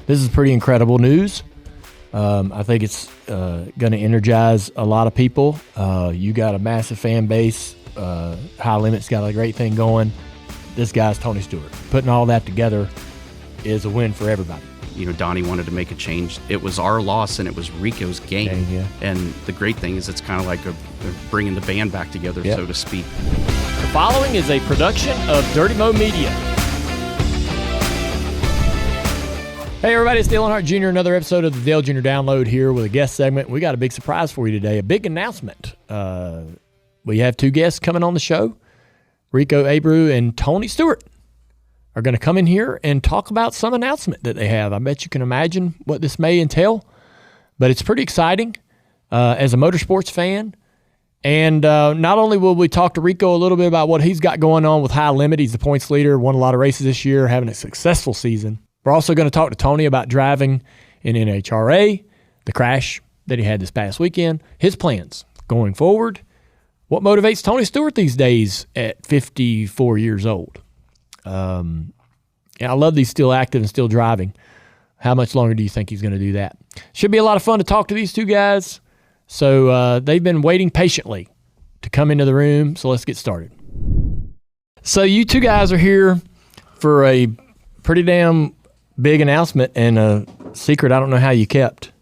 This is pretty incredible news. I think it's going to energize a lot of people. You got a massive fan base. High Limit's got a great thing going. This guy's Tony Stewart. Putting all that together is a win for everybody. Donnie wanted to make a change. It was our loss and it was Rico's gain. Yeah. And the great thing is it's kind of like bringing the band back together, so to speak. The following is a production of Dirty Mo Media. Hey everybody, it's Earnhardt Jr. Another episode of the Dale Jr. Download here with a guest segment. We got a big surprise for you today, a big announcement. We have two guests coming on the show. Rico Abreu and Tony Stewart are going to come in here and talk about some announcement that they have. I bet you can imagine what this may entail, but it's pretty exciting as a motorsports fan. And not only will we talk to Rico a little bit about what he's got going on with High Limit. He's the points leader, won a lot of races this year, having a successful season. We're also going to talk to Tony about driving in NHRA, the crash that he had this past weekend, his plans going forward, what motivates Tony Stewart these days at 54 years old. I love these still active and still driving. How much longer do you think he's going to do that? Should be a lot of fun to talk to these two guys. So they've been waiting patiently to come into the room. So let's get started. So you two guys are here for a pretty damn big announcement and a secret I don't know how you kept.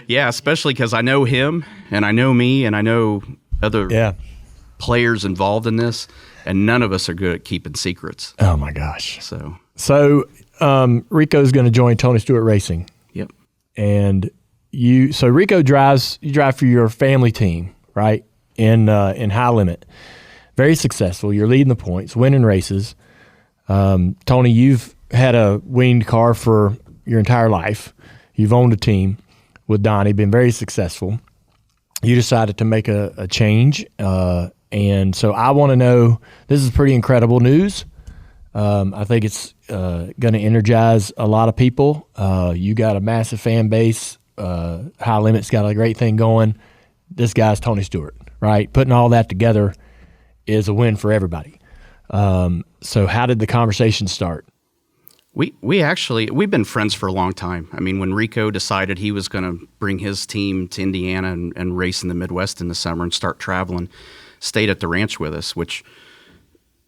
Yeah, especially because I know him and I know me and I know other players involved in this. And none of us are good at keeping secrets. Oh, my gosh. So Rico's going to join Tony Stewart Racing. Yep. And you drive for your family team, right, in High Limit. Very successful. You're leading the points, winning races. Tony, you've had a winged car for your entire life. You've owned a team with Donnie, been very successful. You decided to make a change, and so I want to know, this is pretty incredible news. I think it's going to energize a lot of people. You got a massive fan base. High Limit's got a great thing going. This guy's Tony Stewart, right? Putting all that together is a win for everybody. So how did the conversation start? We've been friends for a long time. I mean, when Rico decided he was going to bring his team to Indiana and race in the Midwest in the summer and start traveling, stayed at the ranch with us, which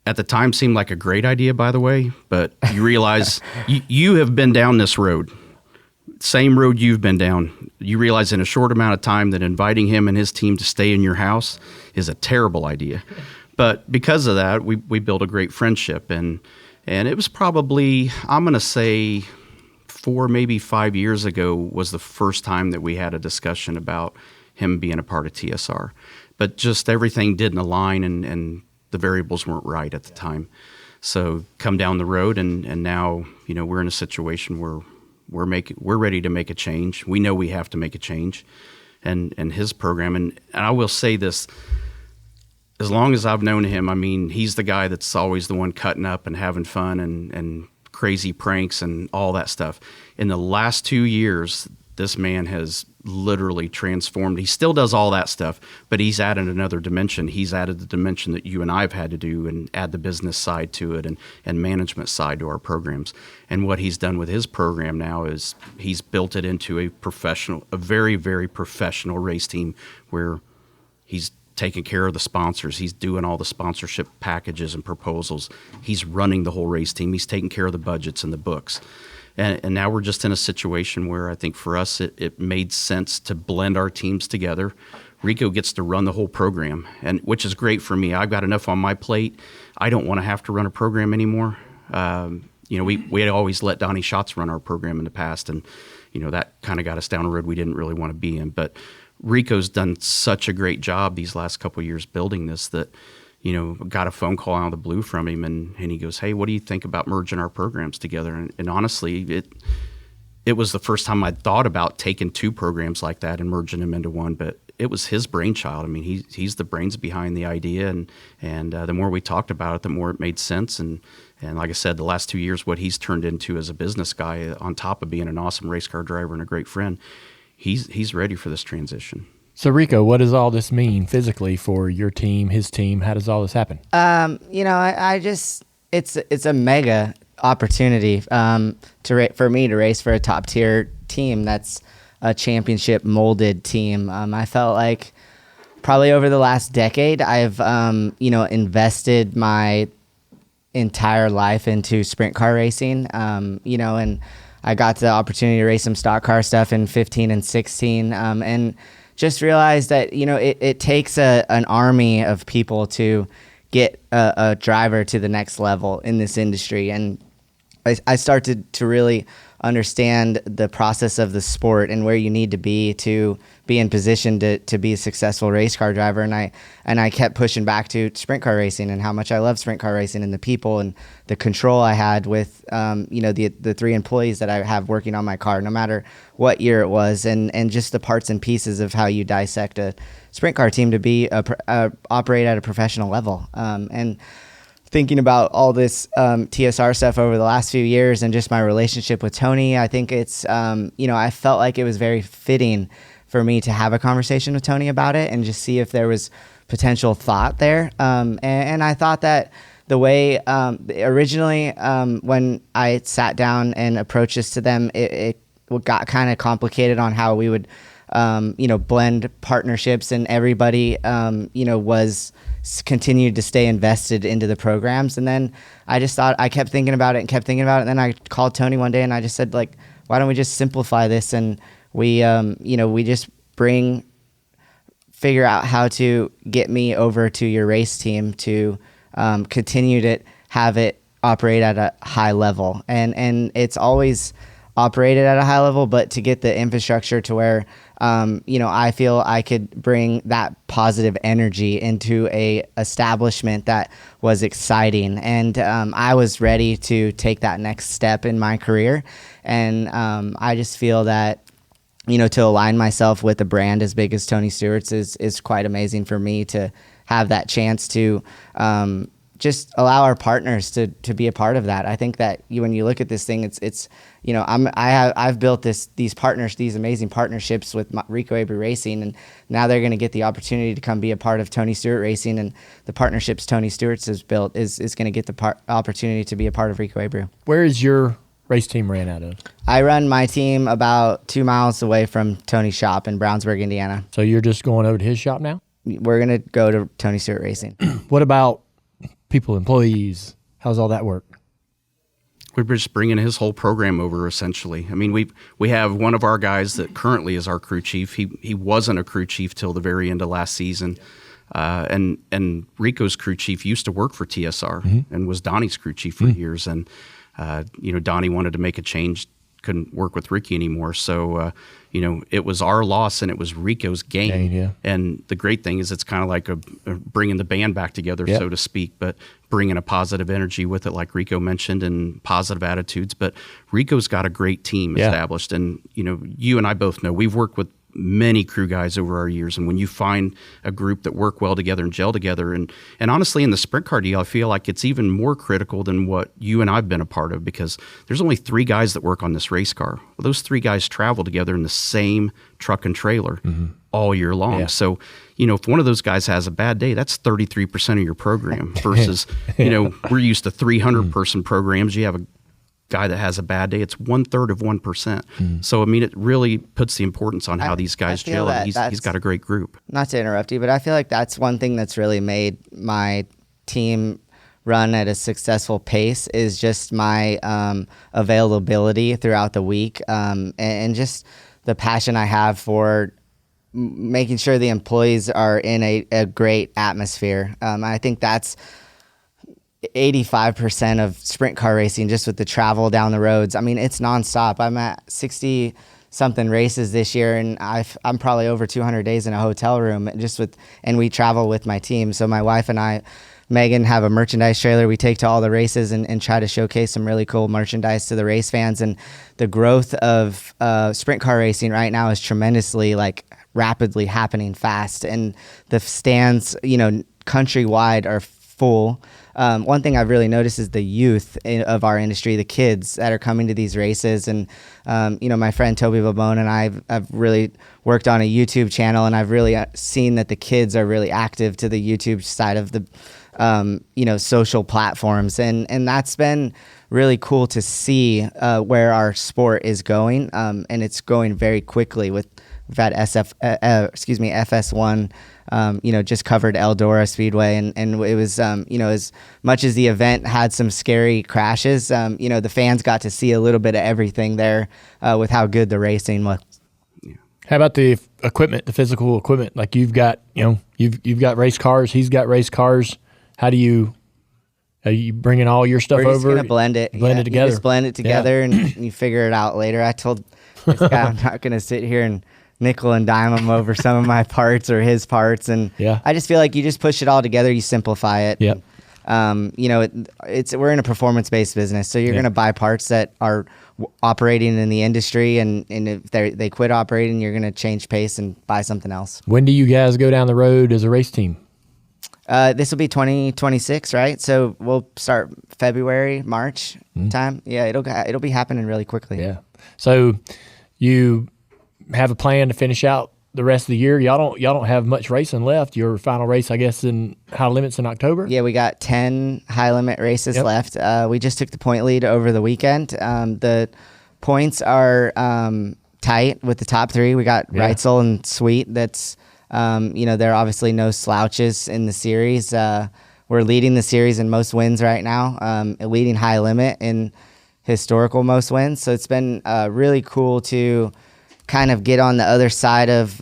at the time seemed like a great idea, by the way, but you realize you have been down this road, same road you've been down. You realize in a short amount of time that inviting him and his team to stay in your house is a terrible idea. But because of that, we built a great friendship, and it was probably, I'm going to say 4, maybe 5 years ago was the first time that we had a discussion about him being a part of TSR. But just everything didn't align, and the variables weren't right at the time. So come down the road, and now we're in a situation where we're ready to make a change. We know we have to make a change, and his program. And I will say this: as long as I've known him, I mean, he's the guy that's always the one cutting up and having fun and crazy pranks and all that stuff. In the last 2 years, this man has literally transformed. He still does all that stuff, but he's added another dimension. He's added the dimension that you and I have had to do, and add the business side to it and management side to our programs. And what he's done with his program now is he's built it into a very, very professional race team where he's taking care of the sponsors. He's doing all the sponsorship packages and proposals. He's running the whole race team. He's taking care of the budgets and the books. And now we're just in a situation where I think for us it made sense to blend our teams together. Rico gets to run the whole program, and which is great for me. I've got enough on my plate. I don't want to have to run a program anymore. We had always let Donny Schatz run our program in the past, and that kind of got us down a road we didn't really want to be in. But Rico's done such a great job these last couple of years building this that got a phone call out of the blue from him, and he goes, "Hey, what do you think about merging our programs together?" And honestly, it was the first time I'd thought about taking two programs like that and merging them into one, but it was his brainchild. I mean, he's the brains behind the idea, and the more we talked about it, the more it made sense. And like I said, the last 2 years, what he's turned into as a business guy, on top of being an awesome race car driver and a great friend, he's ready for this transition. So Rico, what does all this mean physically for your team, his team? How does all this happen? I just it's a mega opportunity for me to race for a top tier team that's a championship molded team. I felt like probably over the last decade, I've invested my entire life into sprint car racing, and I got the opportunity to race some stock car stuff in 15 and 16, and just realized that, it takes an army of people to get a driver to the next level in this industry. And I started to really understand the process of the sport and where you need to be in position to be a successful race car driver. And I kept pushing back to sprint car racing and how much I love sprint car racing and the people and the control I had with, the 3 employees that I have working on my car, no matter what year it was, and just the parts and pieces of how you dissect a sprint car team to be operate at a professional level. And thinking about all this TSR stuff over the last few years and just my relationship with Tony, I think it's, I felt like it was very fitting for me to have a conversation with Tony about it and just see if there was potential thought there. And I thought that the way originally when I sat down and approached this to them, it got kind of complicated on how we would, blend partnerships, and everybody, was continued to stay invested into the programs. And then I just thought, I kept thinking about it. And then I called Tony one day and I just said, like, why don't we just simplify this? And we just figure out how to get me over to your race team to continue to have it operate at a high level. And it's always operated at a high level, but to get the infrastructure to where, I feel I could bring that positive energy into a establishment that was exciting. And I was ready to take that next step in my career. And I just feel that, to align myself with a brand as big as Tony Stewart's is quite amazing for me to have that chance to just allow our partners to be a part of that. I think that when you look at this thing, it's I've built these amazing partnerships with Rico Abreu Racing, and now they're going to get the opportunity to come be a part of Tony Stewart Racing, and the partnerships Tony Stewart's has built is going to get the opportunity to be a part of Rico Abreu. Where is your race team ran out of? I run my team about 2 miles away from Tony's shop in Brownsburg, Indiana. So you're just going over to his shop now? We're going to go to Tony Stewart Racing. What about people, employees? How's all that work? We're just bringing his whole program over, essentially. I mean, we have one of our guys that currently is our crew chief. He wasn't a crew chief till the very end of last season. And Rico's crew chief used to work for TSR and was Donny's crew chief for years. And, Donny wanted to make a change, couldn't work with Ricky anymore. So, it was our loss and it was Rico's gain. Yeah. And the great thing is it's kind of like a bringing the band back together, so to speak, but bringing a positive energy with it, like Rico mentioned, and positive attitudes. But Rico's got a great team established. And, you and I both know we've worked with many crew guys over our years, and when you find a group that work well together and gel together, and honestly in the sprint car deal, I feel like it's even more critical than what you and I've been a part of, because there's only 3 guys that work on this race car. Well, those 3 guys travel together in the same truck and trailer all year long. So, if one of those guys has a bad day, that's 33% of your program versus, we're used to 300 person programs. You have a guy that has a bad day, it's 1/3 of 1%. So, I mean, it really puts the importance on how these guys gel. And he's got a great group. Not to interrupt you, but I feel like that's one thing that's really made my team run at a successful pace is just my availability throughout the week, and just the passion I have for making sure the employees are in a great atmosphere. I think that's 85% of sprint car racing, just with the travel down the roads. I mean, it's nonstop. I'm at 60 something races this year, and I'm probably over 200 days in a hotel room and we travel with my team. So my wife and I, Megan, have a merchandise trailer we take to all the races and try to showcase some really cool merchandise to the race fans. And the growth of sprint car racing right now is tremendously, rapidly happening fast. And the stands, countrywide are full. One thing I've really noticed is the youth of our industry, the kids that are coming to these races. And, my friend Toby Babone and I've really worked on a YouTube channel, and I've really seen that the kids are really active to the YouTube side of the, social platforms. And that's been really cool to see where our sport is going, and it's going very quickly. We've had FS1. Just covered Eldora Speedway, and it was, as much as the event had some scary crashes, the fans got to see a little bit of everything there with how good the racing was. How about the equipment, the physical equipment? Like you've got race cars, he's got race cars. How do you? Are you bringing all your stuff over? We're just gonna blend it together. You just blend it together, and you figure it out later. I told this guy I'm not gonna sit here and nickel and dime him over some of my parts or his parts, and I just feel like you just push it all together, you simplify it. Yep. We're in a performance-based business, so you're gonna buy parts that are operating in the industry, and if they quit operating, you're gonna change pace and buy something else. When do you guys go down the road as a race team? This will be 2026, right? So we'll start February, March time. Yeah, it'll be happening really quickly. Yeah. So you have a plan to finish out the rest of the year. Y'all don't have much racing left. Your final race, I guess, in High Limits in October. Yeah, we got 10 high limit races left. We just took the point lead over the weekend. The points are tight with the top three. We got Reitzel and Sweet. That's there are obviously no slouches in the series. We're leading the series in most wins right now. Leading high limit in historical most wins. So it's been really cool to kind of get on the other side of,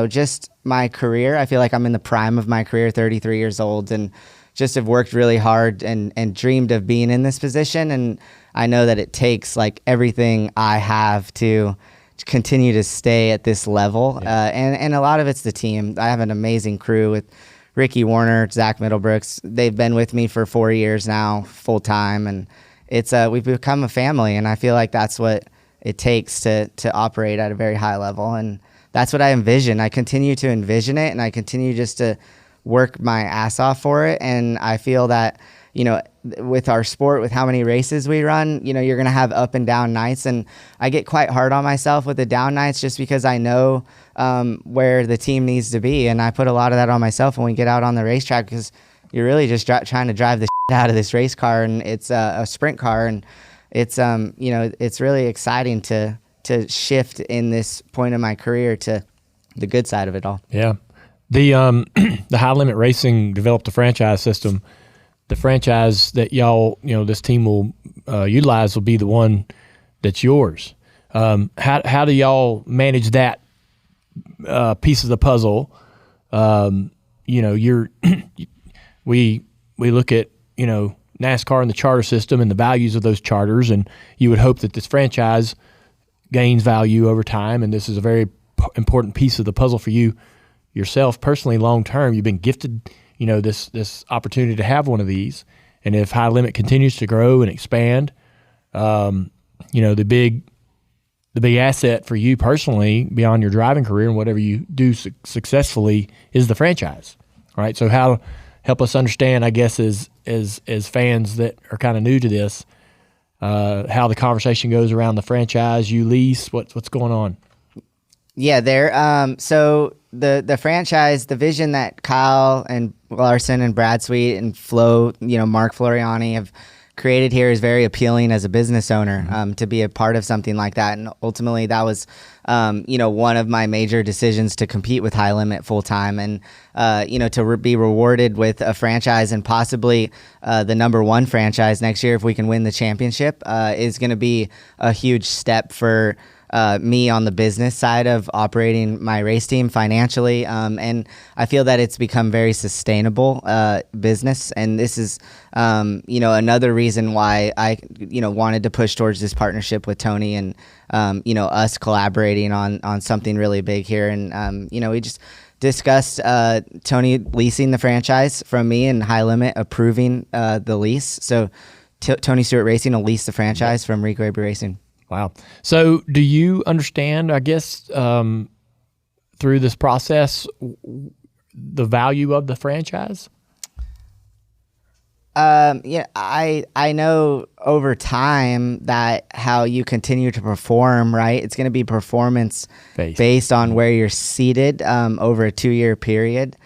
just my career. I feel like I'm in the prime of my career, 33 years old, and just have worked really hard and dreamed of being in this position. And I know that it takes like everything I have to continue to stay at this level. And a lot of it's the team. I have an amazing crew with Ricky Warner, Zach Middlebrooks. They've been with me for 4 years now, full time. And it's, we've become a family, and I feel like that's what it takes to operate at a very high level. And that's what I envision. I continue to envision it, and I continue just to work my ass off for it. And I feel that, with our sport, with how many races we run, you're going to have up and down nights. And I get quite hard on myself with the down nights just because I know where the team needs to be. And I put a lot of that on myself when we get out on the racetrack, because you're really just trying to drive the out of this race car, and it's a sprint car. And it's it's really exciting to shift in this point of my career to the good side of it all. Yeah, the High Limit Racing developed a franchise system. The franchise that y'all this team will utilize will be the one that's yours. How do y'all manage that piece of the puzzle? We look at NASCAR and the charter system and the values of those charters, and you would hope that this franchise gains value over time, and this is a very important piece of the puzzle for you yourself personally. Long term, you've been gifted this opportunity to have one of these, and if High Limit continues to grow and expand, the big asset for you personally beyond your driving career and whatever you do successfully is the franchise. All right, so help us understand, I guess, as fans that are kind of new to this, how the conversation goes around the franchise, you lease, what's going on? Yeah, so the franchise, the vision that Kyle and Larson and Brad Sweet and Flo, Mark Floriani have created here is very appealing as a business owner, to be a part of something like that. And ultimately that was, one of my major decisions to compete with High Limit full time, and, to be rewarded with a franchise and possibly the number one franchise next year if we can win the championship, is going to be a huge step for me on the business side of operating my race team financially. And I feel that it's become very sustainable business. And this is, another reason why I, wanted to push towards this partnership with Tony and, us collaborating on something really big here. And, we just discussed Tony leasing the franchise from me and High Limit approving the lease. So Tony Stewart Racing will lease the franchise from Rico Abreu Racing. Wow. So do you understand, I guess, through this process, the value of the franchise? Yeah, I know over time that how you continue to perform, right? It's going to be performance based on where you're seated over a 2-year period.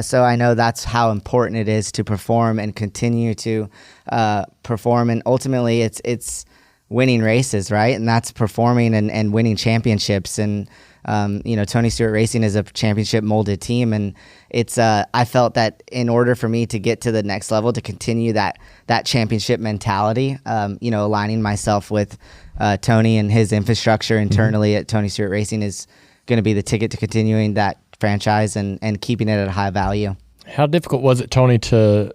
So I know that's how important it is to perform and continue to perform. And ultimately, it's winning races, right? And that's performing and winning championships. And Tony Stewart Racing is a championship molded team, and it's I felt that in order for me to get to the next level, to continue that championship mentality, aligning myself with Tony and his infrastructure internally at Tony Stewart Racing is going to be the ticket to continuing that franchise and keeping it at a high value. How difficult was it, Tony, to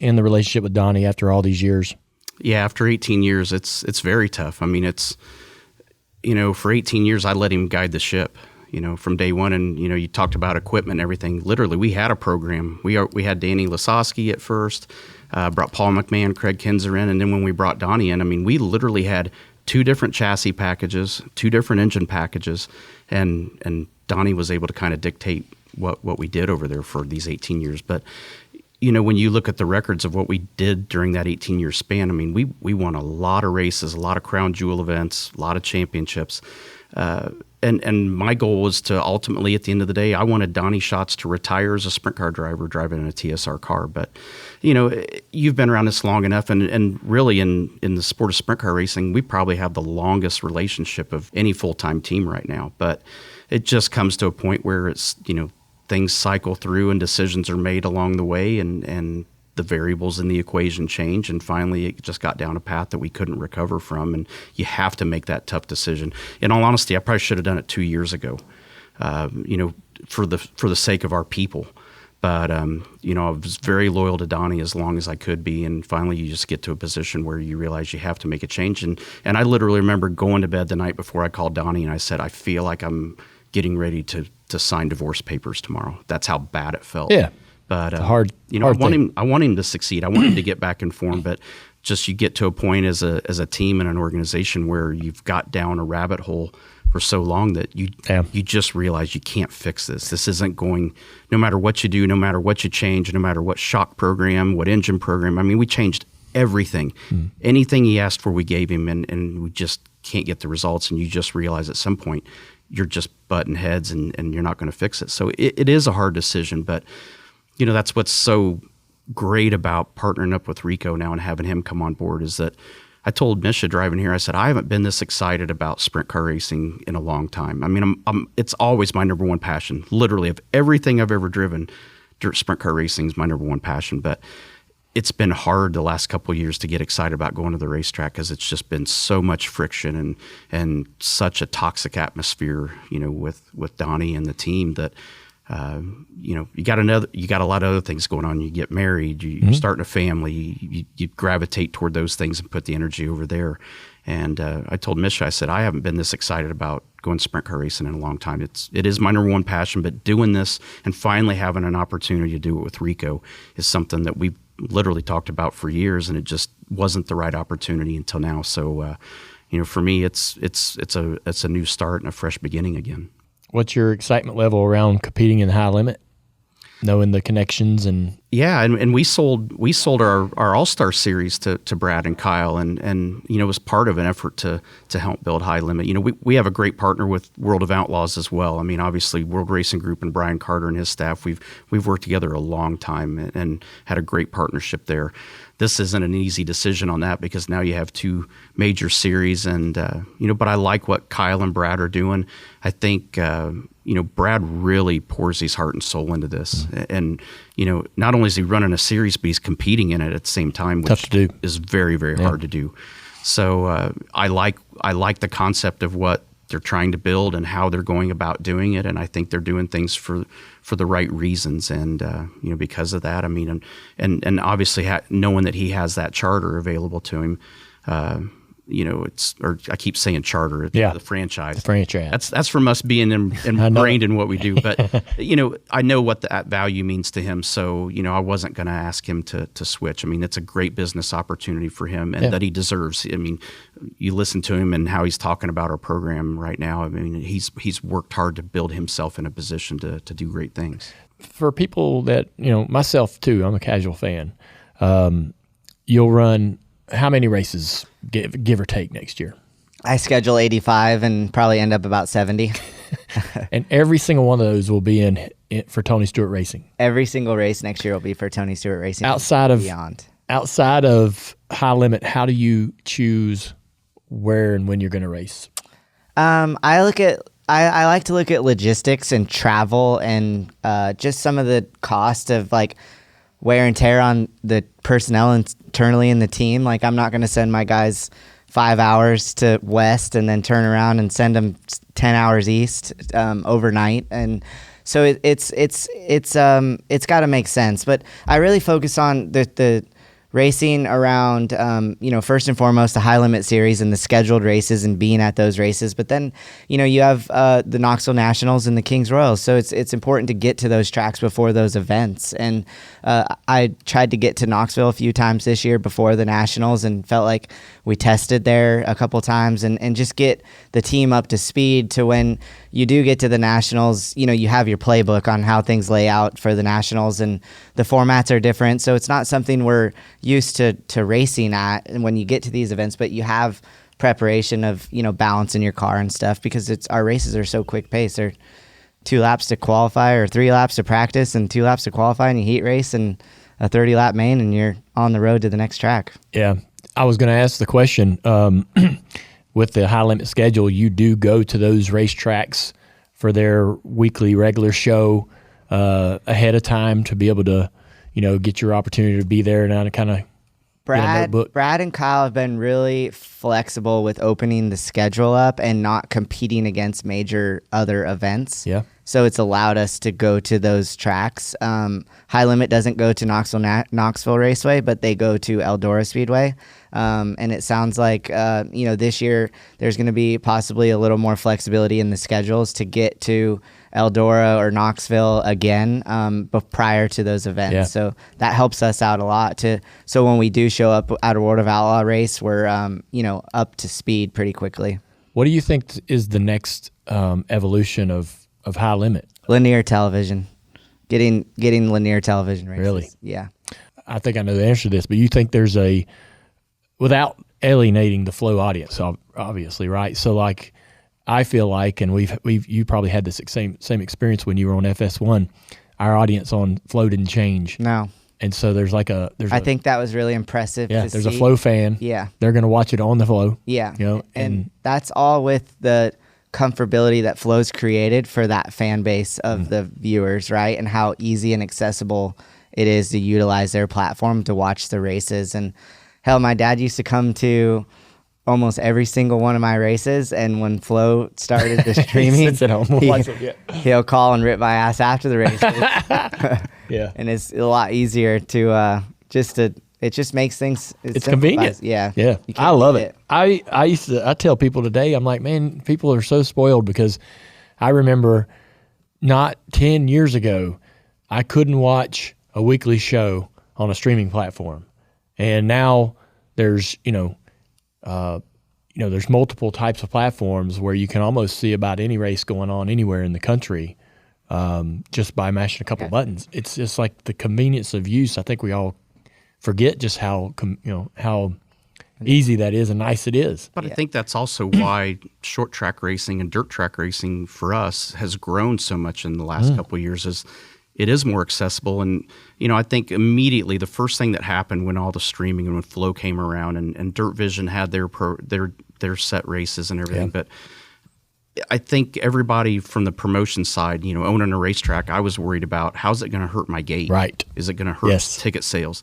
end the relationship with Donny after all these years? Yeah, after 18 years, it's very tough. I mean, it's, for 18 years, I let him guide the ship, from day one. And, you talked about equipment and everything. Literally, we had a program. We had Danny Lasowski at first, brought Paul McMahon, Craig Kinzer in. And then when we brought Donny in, I mean, we literally had 2 different chassis packages, 2 different engine packages. And Donny was able to kind of dictate what we did over there for these 18 years. But, when you look at the records of what we did during that 18-year span, I mean, we won a lot of races, a lot of crown jewel events, a lot of championships. And my goal was to ultimately, at the end of the day, I wanted Donny Schatz to retire as a sprint car driver driving in a TSR car. But, you've been around this long enough, and really in the sport of sprint car racing, we probably have the longest relationship of any full-time team right now. But it just comes to a point where it's, things cycle through and decisions are made along the way, and the variables in the equation change, and finally it just got down a path that we couldn't recover from, and you have to make that tough decision. In all honesty, I probably should have done it 2 years ago, for the sake of our people. But, I was very loyal to Donny as long as I could be, and finally you just get to a position where you realize you have to make a change. And I literally remember going to bed the night before I called Donny, and I said, I feel like I'm getting ready to sign divorce papers tomorrow. That's how bad it felt. Yeah. But I want him to succeed. I want him to get back in form, but just you get to a point as a team and an organization where you've got down a rabbit hole for so long that you just realize you can't fix this. This isn't going, no matter what you do, no matter what you change, no matter what shock program, what engine program. I mean, we changed everything. Anything he asked for, we gave him, and we just can't get the results. And you just realize at some point you're just butting heads and you're not going to fix it. So it is a hard decision, but that's what's so great about partnering up with Rico now and having him come on board, is that I told Misha driving here, I said, I haven't been this excited about sprint car racing in a long time. I mean, it's always my number one passion. Literally, of everything I've ever driven, sprint car racing is my number one passion. But it's been hard the last couple of years to get excited about going to the racetrack, because it's just been so much friction and such a toxic atmosphere, with Donny and the team that, you got a lot of other things going on. You get married, you're starting a family, you gravitate toward those things and put the energy over there. And I told Misha, I said, I haven't been this excited about going sprint car racing in a long time. It is my number one passion, but doing this and finally having an opportunity to do it with Rico is something that we've literally talked about for years, and it just wasn't the right opportunity until now. So, for me, it's a new start and a fresh beginning again. What's your excitement level around competing in the high limit, knowing the connections? And yeah, and we sold our All-Star series to Brad and Kyle, and it was part of an effort to help build high limit. We have a great partner with World of Outlaws as well. I mean, obviously World Racing Group and Brian Carter and his staff, we've worked together a long time and had a great partnership there. This isn't an easy decision on that, because now you have 2 major series, and but I like what Kyle and Brad are doing. I think Brad really pours his heart and soul into this, and not only is he running a series, but he's competing in it at the same time, which tough to do. Is very, very hard to do. So I like the concept of what they're trying to build and how they're going about doing it, and I think they're doing things for the right reasons. And because of that, I mean, and obviously knowing that he has that charter available to him, I keep saying charter, the franchise. The franchise. That's from us being ingrained in what we do. But I know what that value means to him. So I wasn't going to ask him to switch. I mean, it's a great business opportunity for him, and that he deserves. I mean, you listen to him and how he's talking about our program right now. I mean, he's worked hard to build himself in a position to do great things. For people that myself too, I'm a casual fan. you'll run how many races, give or take, next year? I schedule 85 and probably end up about 70. And every single one of those will be in for Tony Stewart Racing. Every single race next year will be for Tony Stewart Racing. Outside of High Limit, how do you choose where and when you're going to race? I like to look at logistics and travel and just some of the cost of like wear and tear on the personnel internally in the team. Like, I'm not going to send my guys 5 hours to west and then turn around and send them 10 hours east overnight. And so it's got to make sense. But I really focus on the racing around, first and foremost, the High Limit Series and the scheduled races and being at those races. But then, you have the Knoxville Nationals and the Kings Royals. So it's important to get to those tracks before those events. And I tried to get to Knoxville a few times this year before the Nationals and felt like we tested there a couple times and just get the team up to speed to when you do get to the Nationals, you have your playbook on how things lay out for the Nationals, and the formats are different. So it's not something we're used to racing at and when you get to these events, but you have preparation of, balance in your car and stuff, because our races are so quick paced. They're 2 laps to qualify or 3 laps to practice and 2 laps to qualify, and you heat race and a 30-lap main, and you're on the road to the next track. Yeah. I was going to ask the question, with the High Limit schedule, you do go to those racetracks for their weekly regular show ahead of time to be able to, get your opportunity to be there and kind of Brad and Kyle have been really flexible with opening the schedule up and not competing against major other events. Yeah. So it's allowed us to go to those tracks. High Limit doesn't go to Knoxville Raceway, but they go to Eldora Speedway. And it sounds like, this year there's going to be possibly a little more flexibility in the schedules to get to Eldora or Knoxville again, but prior to those events. Yeah. So that helps us out a lot so when we do show up at a World of Outlaw race, we're, up to speed pretty quickly. What do you think is the next evolution of High Limit? Linear television. Getting linear television races. Really? Yeah. I think I know the answer to this, but you think there's without alienating the Flow audience, obviously, right? So like, I feel like, and you probably had this same experience when you were on FS1. Our audience on Flow didn't change. No. And so I think that was really impressive. Yeah, there's a Flow fan. Yeah. They're going to watch it on the Flow. Yeah. And that's all with the comfortability that Flow's created for that fan base of the viewers, right? And how easy and accessible it is to utilize their platform to watch the races. And hell, my dad used to come to almost every single one of my races, and when Flow started the streaming, he sits at home, he'll call and rip my ass after the race. Yeah. And it's a lot easier it just makes things it's convenient. Yeah. I love it. I tell people today, I'm like, man, people are so spoiled, because I remember not 10 years ago, I couldn't watch a weekly show on a streaming platform. And now there's, there's multiple types of platforms where you can almost see about any race going on anywhere in the country, just by mashing a couple of buttons. It's just like the convenience of use. I think we all forget just how easy that is and nice it is. But I think that's also why short track racing and dirt track racing for us has grown so much in the last couple of years. Is it is more accessible. And, I think immediately the first thing that happened when all the streaming and when Flow came around and Dirt Vision had their set races and everything. Yeah. But I think everybody from the promotion side, owning a racetrack, I was worried about, how's it going to hurt my gate? Right. Is it going to hurt ticket sales?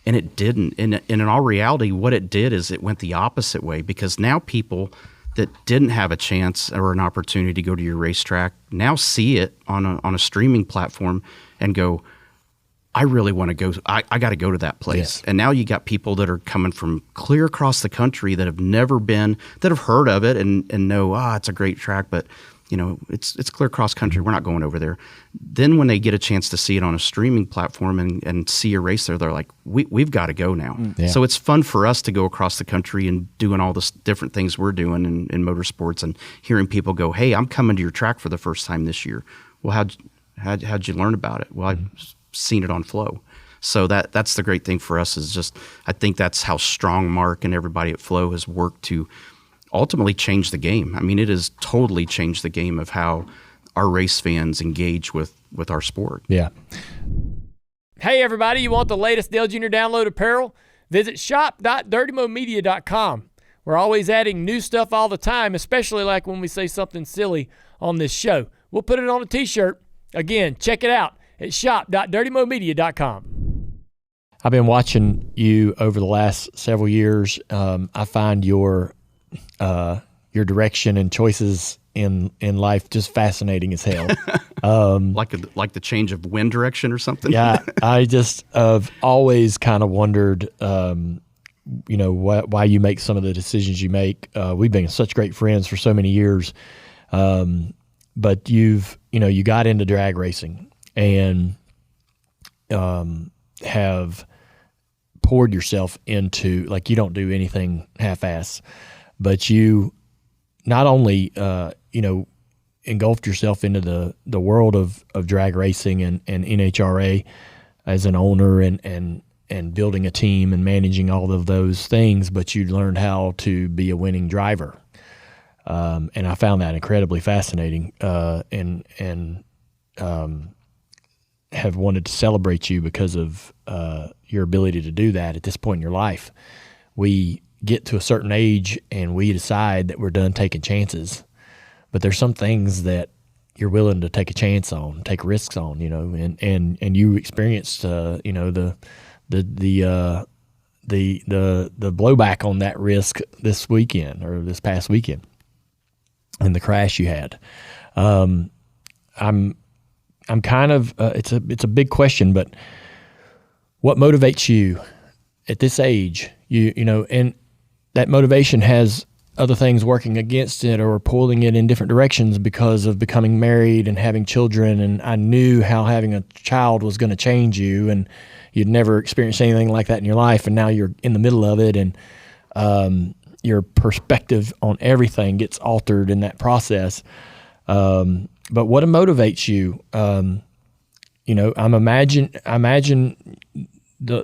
And it didn't. And in all reality, what it did is it went the opposite way, because now people that didn't have a chance or an opportunity to go to your racetrack now see it on a streaming platform and go, I really want to go. I got to go to that place. Yes. And now you got people that are coming from clear across the country that have never been, that have heard of it and know, it's a great track, but it's clear cross country. We're not going over there. Then when they get a chance to see it on a streaming platform and see a race there, they're like, we've got to go now. Yeah. So it's fun for us to go across the country and doing all the different things we're doing in motorsports, and hearing people go, hey, I'm coming to your track for the first time this year. Well, how'd you learn about it? Well, I've seen it on Flow. So that's the great thing for us is just, I think that's how strong Mark and everybody at Flow has worked to ultimately change the game. I mean, it has totally changed the game of how our race fans engage with our sport. Yeah. Hey, everybody, you want the latest Dale Jr. download apparel? Visit shop.dirtymomedia.com. We're always adding new stuff all the time, especially like when we say something silly on this show. We'll put it on a t-shirt. Again, check it out at shop.dirtymomedia.com. I've been watching you over the last several years. I find your direction and choices in life just fascinating as hell. Like the change of wind direction or something. Yeah, I just have always kind of wondered, why you make some of the decisions you make. We've been such great friends for so many years, but you got into drag racing and have poured yourself into, like, you don't do anything half-ass, but you not only engulfed yourself into the world of drag racing and NHRA as an owner and building a team and managing all of those things, but you learned how to be a winning driver. And I found that incredibly fascinating, and have wanted to celebrate you because of your ability to do that at this point in your life. We get to a certain age and we decide that we're done taking chances, but there's some things that you're willing to take a chance on, take risks on, and you experienced, the blowback on that risk this weekend or this past weekend and the crash you had. I'm kind of, it's a big question, but what motivates you at this age? And that motivation has other things working against it or pulling it in different directions because of becoming married and having children. And I knew how having a child was going to change you, and you'd never experienced anything like that in your life. And now you're in the middle of it, and your perspective on everything gets altered in that process. But what motivates you? I imagine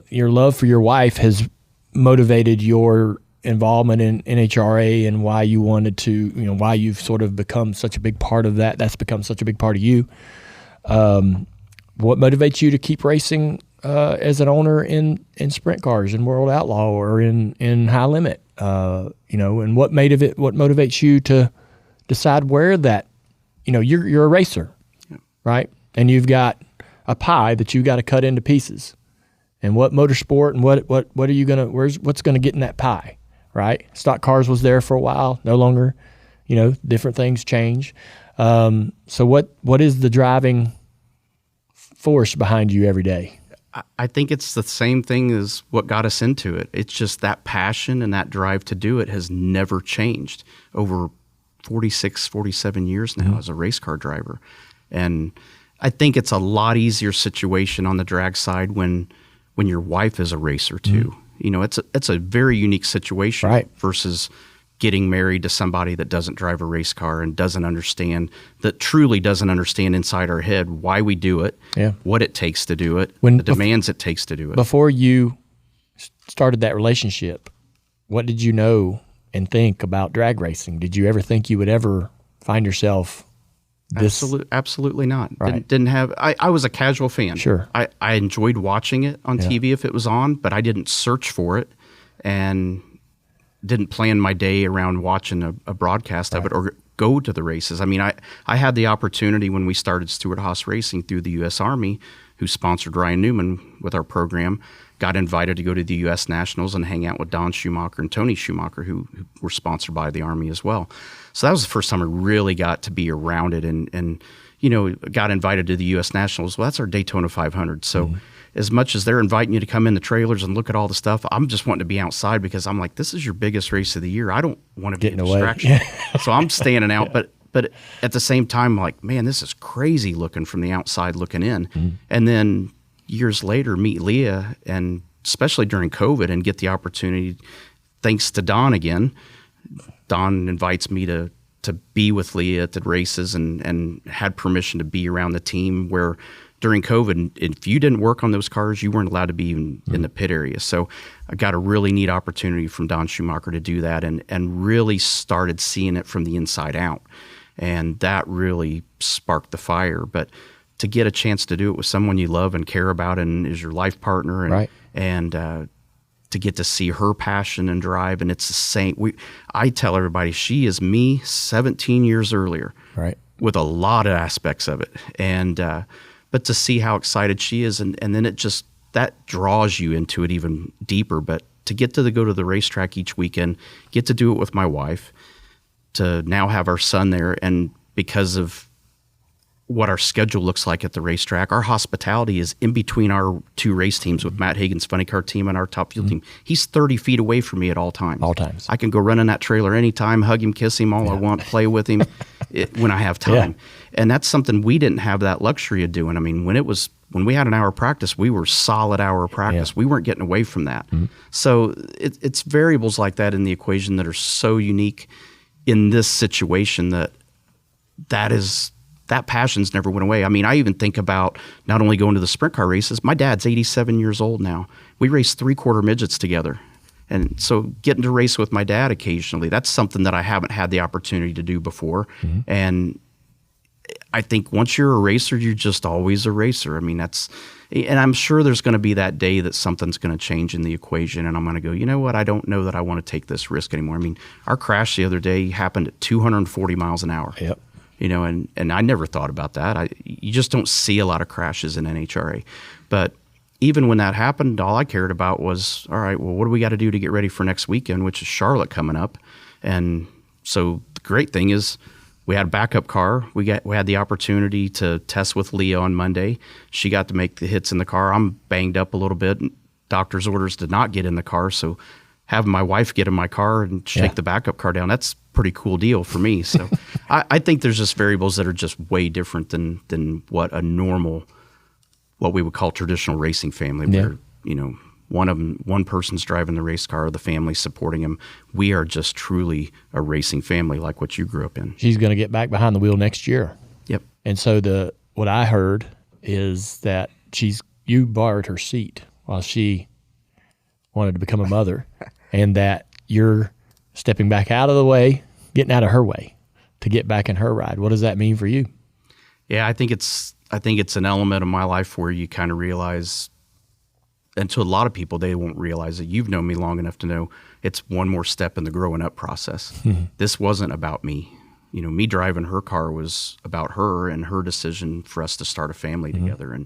your love for your wife has motivated your involvement in NHRA and why you wanted to, why you've sort of become such a big part of that. That's become such a big part of you. What motivates you to keep racing as an owner in sprint cars, in World Outlaw, or in High Limit? And what motivates you to decide where that, you're a racer, right? And you've got a pie that you got to cut into pieces. And what motorsport and what are you what's gonna get in that pie, right? Stock cars was there for a while, no longer, different things change. So what is the driving force behind you every day? I think it's the same thing as what got us into it. It's just that passion and that drive to do it has never changed over 46, 47 years now as a race car driver. And I think it's a lot easier situation on the drag side when your wife is a racer too. It's a very unique situation, right, versus getting married to somebody that doesn't drive a race car and truly doesn't understand inside our head why we do it, what it takes to do it, the demands it takes to do it. Before you started that relationship, what did you know and think about drag racing? Did you ever think you would ever find yourself this? Absolutely not. Right. Didn't have. I was a casual fan. Sure. I enjoyed watching it on TV if it was on, but I didn't search for it and didn't plan my day around watching a broadcast of it or go to the races. I mean, I had the opportunity when we started Stewart Haas Racing through the U.S. Army, who sponsored Ryan Newman with our program, got invited to go to the U.S. Nationals and hang out with Don Schumacher and Tony Schumacher, who were sponsored by the Army as well. So that was the first time I really got to be around it and got invited to the U.S. Nationals. Well, that's our Daytona 500. So as much as they're inviting you to come in the trailers and look at all the stuff, I'm just wanting to be outside because I'm like, this is your biggest race of the year. I don't want to be a distraction. So I'm standing out. But at the same time, like, man, this is crazy looking from the outside looking in. And then years later, meet Leah, and especially during COVID, and get the opportunity, thanks to Don again. Don invites me to be with Leah at the races and had permission to be around the team where, during COVID, if you didn't work on those cars, you weren't allowed to be even in the pit area. So I got a really neat opportunity from Don Schumacher to do that and really started seeing it from the inside out. And that really sparked the fire. But to get a chance to do it with someone you love and care about and is your life partner and to get to see her passion and drive, and it's the same. I tell everybody she is me 17 years earlier, right, with a lot of aspects of it, and but to see how excited she is, and then it just that draws you into it even deeper. But to get to go to the racetrack each weekend, get to do it with my wife, to now have our son there, and because of what our schedule looks like at the racetrack. Our hospitality is in between our two race teams with Matt Hagan's funny car team and our top fuel team. He's 30 feet away from me at all times. All times. I can go run in that trailer anytime, hug him, kiss him all I want, play with him when I have time. And that's something we didn't have that luxury of doing. I mean, when we had an hour of practice, we were solid hour of practice. We weren't getting away from that. So it's variables like that in the equation that are so unique in this situation that passion's never went away. I mean, I even think about not only going to the sprint car races. My dad's 87 years old now. We race 3/4 midgets together. And so getting to race with my dad occasionally, that's something that I haven't had the opportunity to do before. And I think once you're a racer, you're just always a racer. I mean, and I'm sure there's going to be that day that something's going to change in the equation and I'm going to go, you know what? I don't know that I want to take this risk anymore. I mean, our crash the other day happened at 240 miles an hour. Yep. You know, and I never thought about that. You just don't see a lot of crashes in NHRA. But even when that happened, all I cared about was, all right, well, what do we got to do to get ready for next weekend, which is Charlotte coming up? And so the great thing is we had a backup car. We had the opportunity to test with Leah on Monday. She got to make the hits in the car. I'm banged up a little bit. Doctor's orders to not get in the car, so having my wife get in my car and shake the backup car down, that's a pretty cool deal for me. So I think there's just variables that are just way different than what a normal, what we would call traditional racing family, where, you know, one person's driving the race car, the family supporting him. We are just truly a racing family like what you grew up in. She's going to get back behind the wheel next year. Yep. And so what I heard is that you borrowed her seat while she wanted to become a mother. And that you're stepping back out of the way, getting out of her way to get back in her ride. What does that mean for you? Yeah, I think it's an element of my life where you kind of realize, and to a lot of people, they won't realize that you've known me long enough to know it's one more step in the growing up process. This wasn't about me. You know, me driving her car was about her and her decision for us to start a family together.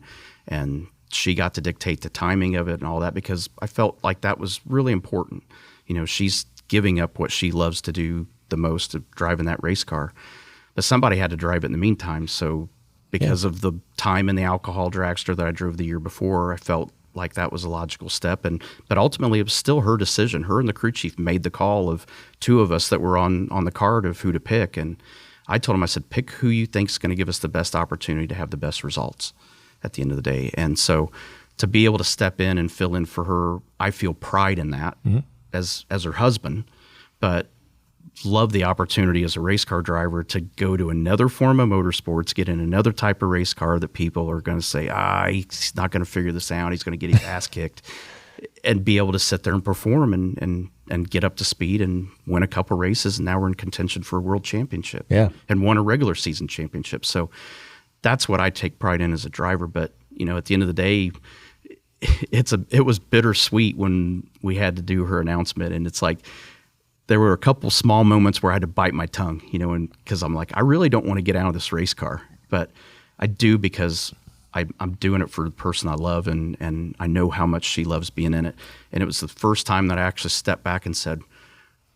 And she got to dictate the timing of it and all that because I felt like that was really important. You know, she's giving up what she loves to do the most, of driving that race car. But somebody had to drive it in the meantime. So because of the time in the alcohol dragster that I drove the year before, I felt like that was a logical step. But ultimately, it was still her decision. Her and the crew chief made the call of two of us that were on the card of who to pick. And I told him, I said, pick who you think is going to give us the best opportunity to have the best results at the end of the day. And so to be able to step in and fill in for her, I feel pride in that as her husband, but love the opportunity as a race car driver to go to another form of motorsports, get in another type of race car that people are going to say, he's not going to figure this out, he's going to get his ass kicked, and be able to sit there and perform and get up to speed and win a couple races. And now we're in contention for a world championship and won a regular season championship. So that's what I take pride in as a driver. But, you know, at the end of the day, it was bittersweet when we had to do her announcement. And it's like, there were a couple small moments where I had to bite my tongue, you know, and because I'm like, I really don't want to get out of this race car, but I do because I'm doing it for the person I love, and I know how much she loves being in it. And it was the first time that I actually stepped back and said,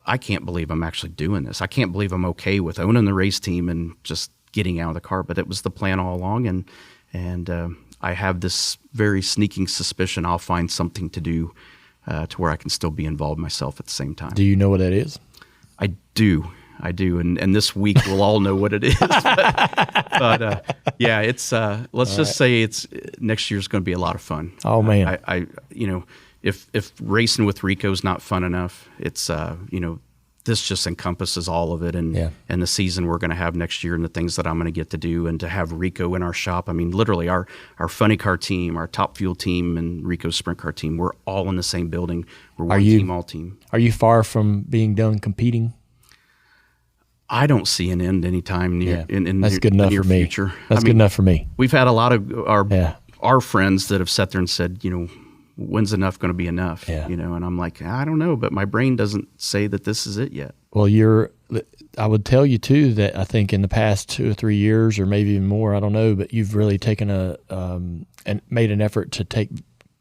I can't believe I'm actually doing this. I can't believe I'm okay with owning the race team and just getting out of the car. But it was the plan all along, and I have this very sneaking suspicion I'll find something to do to where I can still be involved myself at the same time. Do you know what that is? I do. And this week we'll all know what it is. But yeah, it's let's just say it's next year's going to be a lot of fun. Oh man, I you know, if racing with Rico's not fun enough, it's you know, this just encompasses all of it, and the season we're going to have next year, and the things that I'm going to get to do, and to have Rico in our shop. I mean, literally our funny car team, our Top Fuel team, and Rico's sprint car team, we're all in the same building. We're one team, all team. Are you far from being done competing? I don't see an end anytime near in that's good enough the near for me. future. That's good enough for me. We've had a lot of our friends that have sat there and said, when's enough going to be enough? And I'm like, I don't know, but my brain doesn't say that this is it yet. Well, I would tell you too that I think in the past 2 or 3 years, or maybe even more, I don't know, but you've really taken and made an effort to take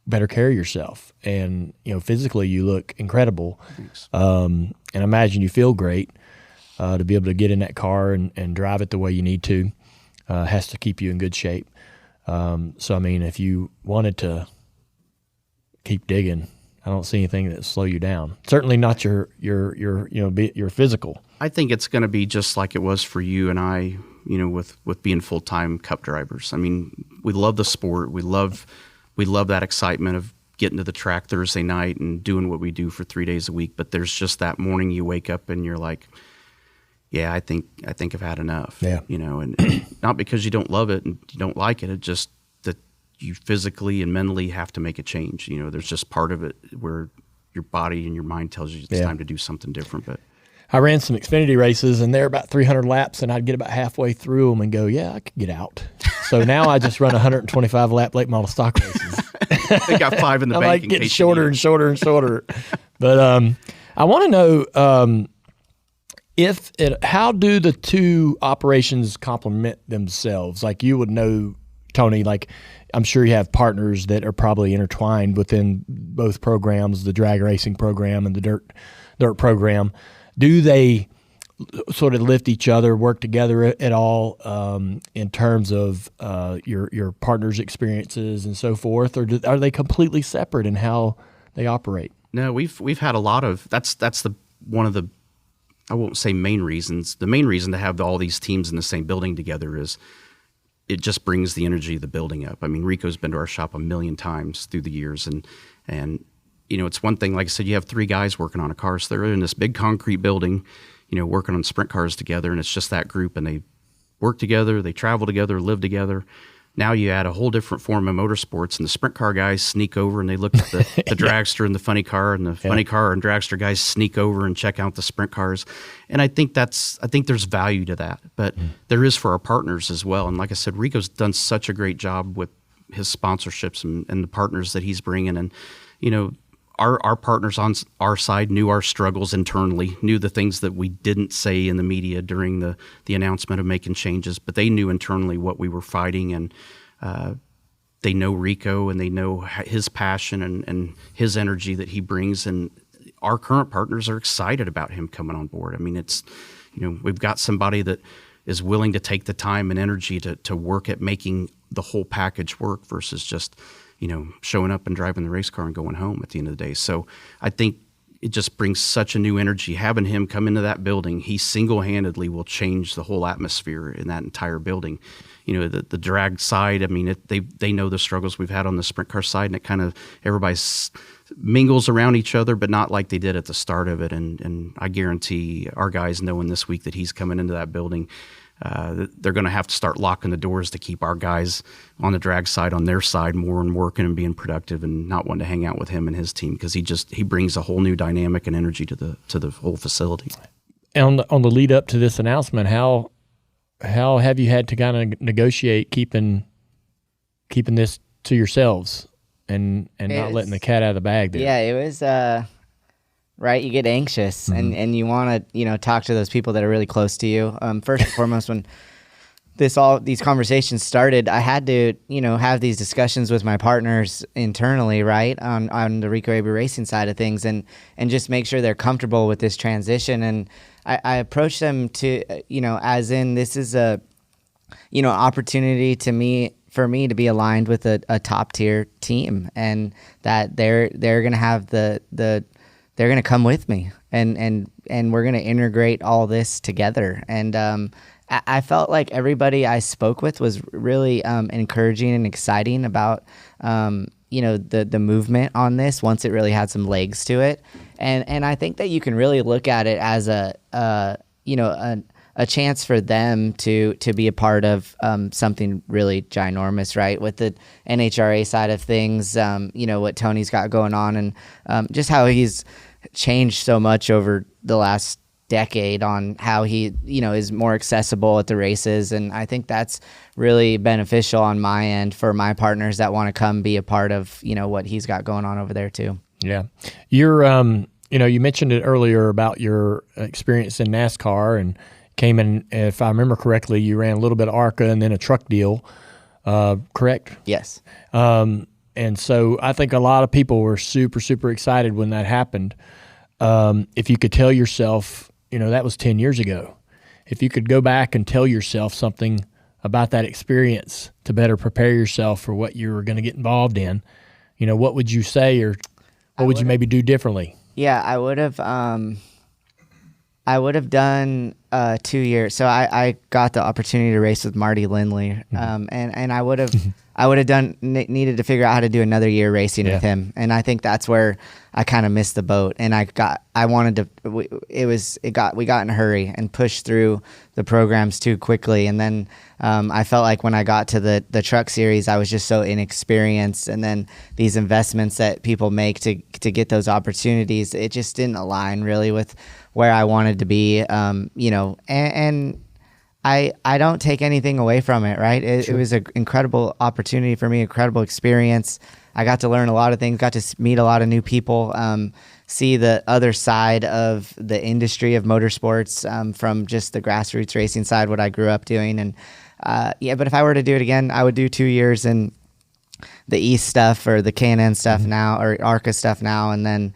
better care of yourself, and physically you look incredible. Thanks. And I imagine you feel great. To be able to get in that car and drive it the way you need to has to keep you in good shape. So, I mean, if you wanted to keep digging, I don't see anything that slow you down. Certainly not your physical. I think it's going to be just like it was for you and I, with being full-time Cup drivers. I mean, we love the sport. We love that excitement of getting to the track Thursday night and doing what we do for 3 days a week. But there's just that morning you wake up and you're like, yeah, I think I've had enough. Yeah. And not because you don't love it and you don't like it. It's just that you physically and mentally have to make a change. There's just part of it where your body and your mind tells you it's time to do something different. But I ran some Xfinity races, and they're about 300 laps, and I'd get about halfway through them and go, yeah, I could get out. So now I just run 125 lap late model stock races. They got 5 in the I'm bank. like getting shorter and shorter and shorter. But I want to know. How do the two operations complement themselves? Like, you would know, Tony, like, I'm sure you have partners that are probably intertwined within both programs, the drag racing program and the dirt program. Do they sort of lift each other, work together at all in terms of your partners' experiences and so forth, or are they completely separate in how they operate? No, we've had a lot of that's one of the, I won't say main reasons. The main reason to have all these teams in the same building together is it just brings the energy of the building up. I mean, Rico's been to our shop 1 million times through the years, and it's one thing, like I said, you have 3 guys working on a car, so they're in this big concrete building, working on sprint cars together, and it's just that group, and they work together, they travel together, live together. Now you add a whole different form of motorsports, and the sprint car guys sneak over and they look at the dragster and the funny car, and the funny car and dragster guys sneak over and check out the sprint cars. And I think there's value to that, but there is for our partners as well. And like I said, Rico's done such a great job with his sponsorships and the partners that he's bringing. And, our partners on our side knew our struggles internally, knew the things that we didn't say in the media during the announcement of making changes, but they knew internally what we were fighting, and they know Rico and they know his passion and his energy that he brings, and our current partners are excited about him coming on board. I mean, it's, we've got somebody that is willing to take the time and energy to work at making the whole package work versus just showing up and driving the race car and going home at the end of the day. So I think it just brings such a new energy. Having him come into that building, he single-handedly will change the whole atmosphere in that entire building. The drag side, I mean, they know the struggles we've had on the sprint car side, and it kind of, everybody mingles around each other, but not like they did at the start of it. And I guarantee our guys, knowing this week that he's coming into that building, they're going to have to start locking the doors to keep our guys on the drag side on their side more and working and being productive, and not wanting to hang out with him and his team, because he brings a whole new dynamic and energy to the whole facility. And on the lead up to this announcement, how have you had to kind of negotiate keeping this to yourselves and not letting the cat out of the bag there? Yeah, it was right, you get anxious, and you want to talk to those people that are really close to you. First and foremost, when these conversations started, I had to have these discussions with my partners internally, right, on the Rico Abreu Racing side of things, and just make sure they're comfortable with this transition. And I approached them to as in, this is a opportunity for me to be aligned with a top tier team, and that they're going to have the they're going to come with me, and we're going to integrate all this together. And I felt like everybody I spoke with was really encouraging and exciting about the movement on this once it really had some legs to it. And I think that you can really look at it as a chance for them to be a part of something really ginormous, right? With the NHRA side of things, what Tony's got going on, and just how he's changed so much over the last decade on how he is more accessible at the races. And I think that's really beneficial on my end for my partners that want to come be a part of what he's got going on over there too. Yeah. You're you mentioned it earlier about your experience in NASCAR, and came in, if I remember correctly, you ran a little bit of ARCA and then a truck deal, correct? Yes. And so I think a lot of people were super, super excited when that happened. If you could tell yourself, that was 10 years ago. If you could go back and tell yourself something about that experience to better prepare yourself for what you were going to get involved in, what would you say, or what would you maybe do differently? Yeah, I would have done 2 years. So I got the opportunity to race with Marty Lindley, and I would have needed to figure out how to do another year racing with him. And I think that's where I kind of missed the boat. And we got in a hurry and pushed through the programs too quickly. And then I felt like when I got to the truck series, I was just so inexperienced. And then these investments that people make to get those opportunities, it just didn't align really with where I wanted to be, and I don't take anything away from it, right? It was an incredible opportunity for me, incredible experience. I got to learn a lot of things, got to meet a lot of new people, see the other side of the industry of motorsports from just the grassroots racing side, what I grew up doing. And but if I were to do it again, I would do 2 years in the East stuff or the K&N stuff now, or ARCA stuff now, and then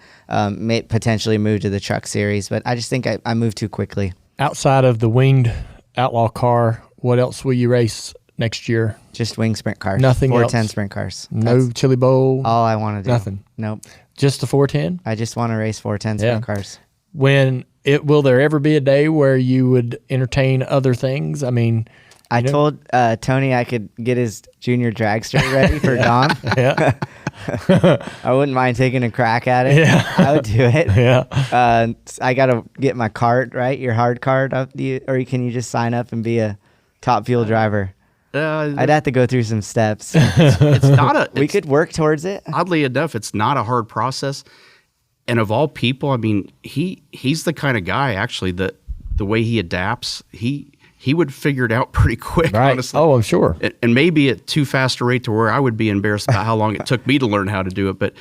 may potentially move to the truck series. But I just think I moved too quickly. Outside of the winged outlaw car, what else will you race next year? Just wing sprint cars. Nothing 410 else? Sprint cars. No Chili Bowl? All I want to do. Nothing? Nope. Just the 410? I just want to race 410 sprint cars. Will there ever be a day where you would entertain other things? I mean... I told Tony I could get his junior dragster ready for Dom. Yeah. I wouldn't mind taking a crack at it. Yeah. I would do it. Yeah. I got to get my card, right? Your hard card up, or can you just sign up and be a top fuel driver? I'd have to go through some steps. It's not a. We could work towards it. Oddly enough, it's not a hard process. And of all people, I mean, he's the kind of guy actually that the way he adapts, he would figure it out pretty quick, right. Honestly. Oh, I'm sure. And maybe at too fast a rate to where I would be embarrassed about how long it took me to learn how to do it. But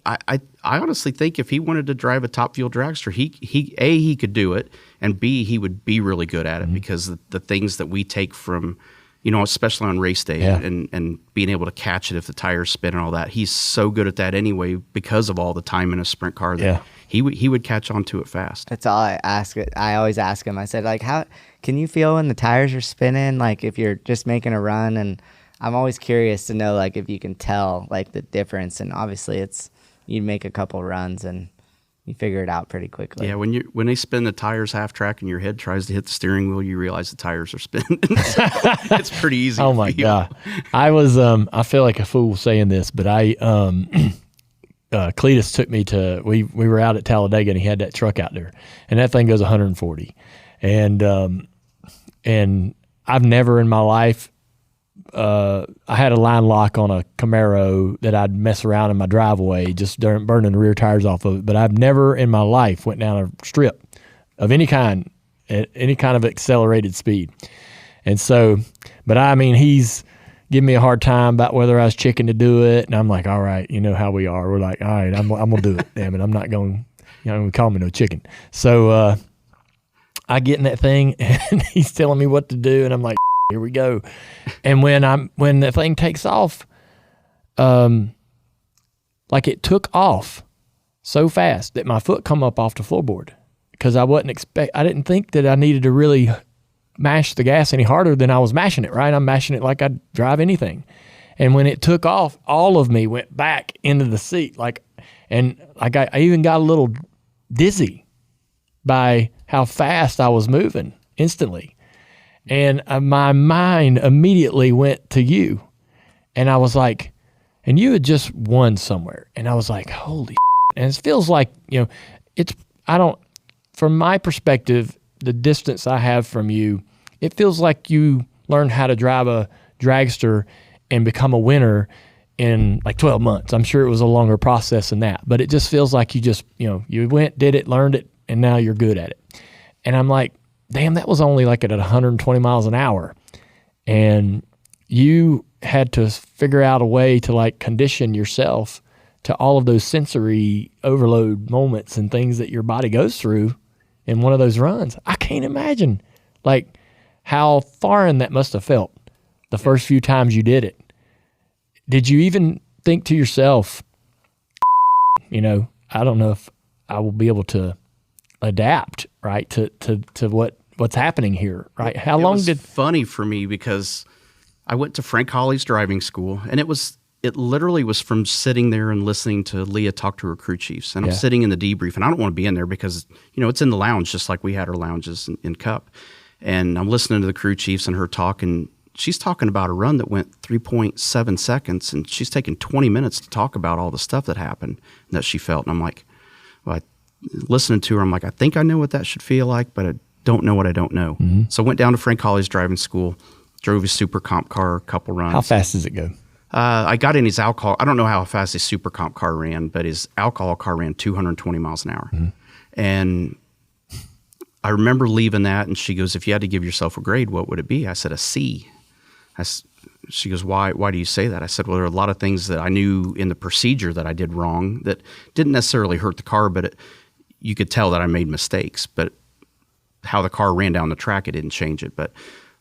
I honestly think if he wanted to drive a top fuel dragster, he could do it, and B, he would be really good at it because the things that we take from, especially on race day and being able to catch it if the tires spin and all that, he's so good at that anyway because of all the time in a sprint car that he would catch on to it fast. That's all I ask. I always ask him. I said, like, how can you feel when the tires are spinning? Like if you're just making a run, and I'm always curious to know like if you can tell like the difference. And obviously you make a couple runs and you figure it out pretty quickly. Yeah, when they spin the tires half track and your head tries to hit the steering wheel, you realize the tires are spinning. It's pretty easy. Oh my God. I was I feel like a fool saying this, but Cleetus took me to, we were out at Talladega and he had that truck out there, and that thing goes 140. And I've never in my life, I had a line lock on a Camaro that I'd mess around in my driveway, just burning the rear tires off of it. But I've never in my life went down a strip of any kind at any kind of accelerated speed. And so, but I mean, he's giving me a hard time about whether I was chicken to do it. And I'm like, all right, you know how we are. We're like, all right, I'm going to do it. Damn it. I'm not going, call me no chicken. So, I get in that thing and he's telling me what to do. And I'm like, here we go. And when the thing takes off, like it took off so fast that my foot come up off the floorboard because I didn't think that I needed to really mash the gas any harder than I was mashing it, right? I'm mashing it like I'd drive anything. And when it took off, all of me went back into the seat. Like And like I even got a little dizzy by how fast I was moving instantly. And my mind immediately went to you. And I was like, and you had just won somewhere. And I was like, holy shit. And it feels like, from my perspective, the distance I have from you, it feels like you learned how to drive a dragster and become a winner in like 12 months. I'm sure it was a longer process than that, but it just feels like you just, you went, did it, learned it, and now you're good at it. And I'm like, damn, that was only like at 120 miles an hour. And you had to figure out a way to like condition yourself to all of those sensory overload moments and things that your body goes through in one of those runs. I can't imagine like how foreign that must have felt the first few times you did it. Did you even think to yourself, I don't know if I will be able to adapt, right, to what's happening here, right? How long did... It was funny for me because I went to Frank Hawley's driving school, and it literally was from sitting there and listening to Leah talk to her crew chiefs. And I'm sitting in the debrief, and I don't want to be in there because, it's in the lounge just like we had our lounges in Cup. And I'm listening to the crew chiefs and her talk, and she's talking about a run that went 3.7 seconds, and she's taking 20 minutes to talk about all the stuff that happened and that she felt. And I'm like, listening to her, I'm like, I think I know what that should feel like, but I don't know what I don't know. Mm-hmm. So I went down to Frank Hawley's driving school, drove his super comp car a couple runs. How fast does it go? I got in his alcohol. I don't know how fast his super comp car ran, but his alcohol car ran 220 miles an hour. Mm-hmm. And I remember leaving that, and she goes, if you had to give yourself a grade, what would it be? I said, a C. She goes, why do you say that? I said, well, there are a lot of things that I knew in the procedure that I did wrong that didn't necessarily hurt the car, but you could tell that I made mistakes. But how the car ran down the track, it didn't change it. But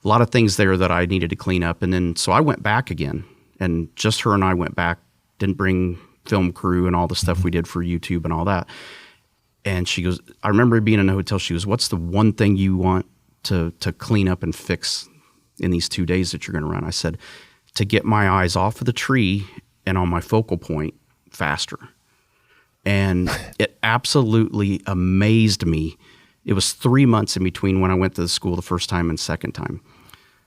a lot of things there that I needed to clean up. And then so I went back again, and just her and I went back, didn't bring film crew and all the stuff we did for YouTube and all that. And she goes, I remember being in a hotel. She goes, what's the one thing you want to clean up and fix in these 2 days that you're going to run? I said, to get my eyes off of the tree and on my focal point faster. And it absolutely amazed me. It was 3 months in between when I went to the school the first time and second time.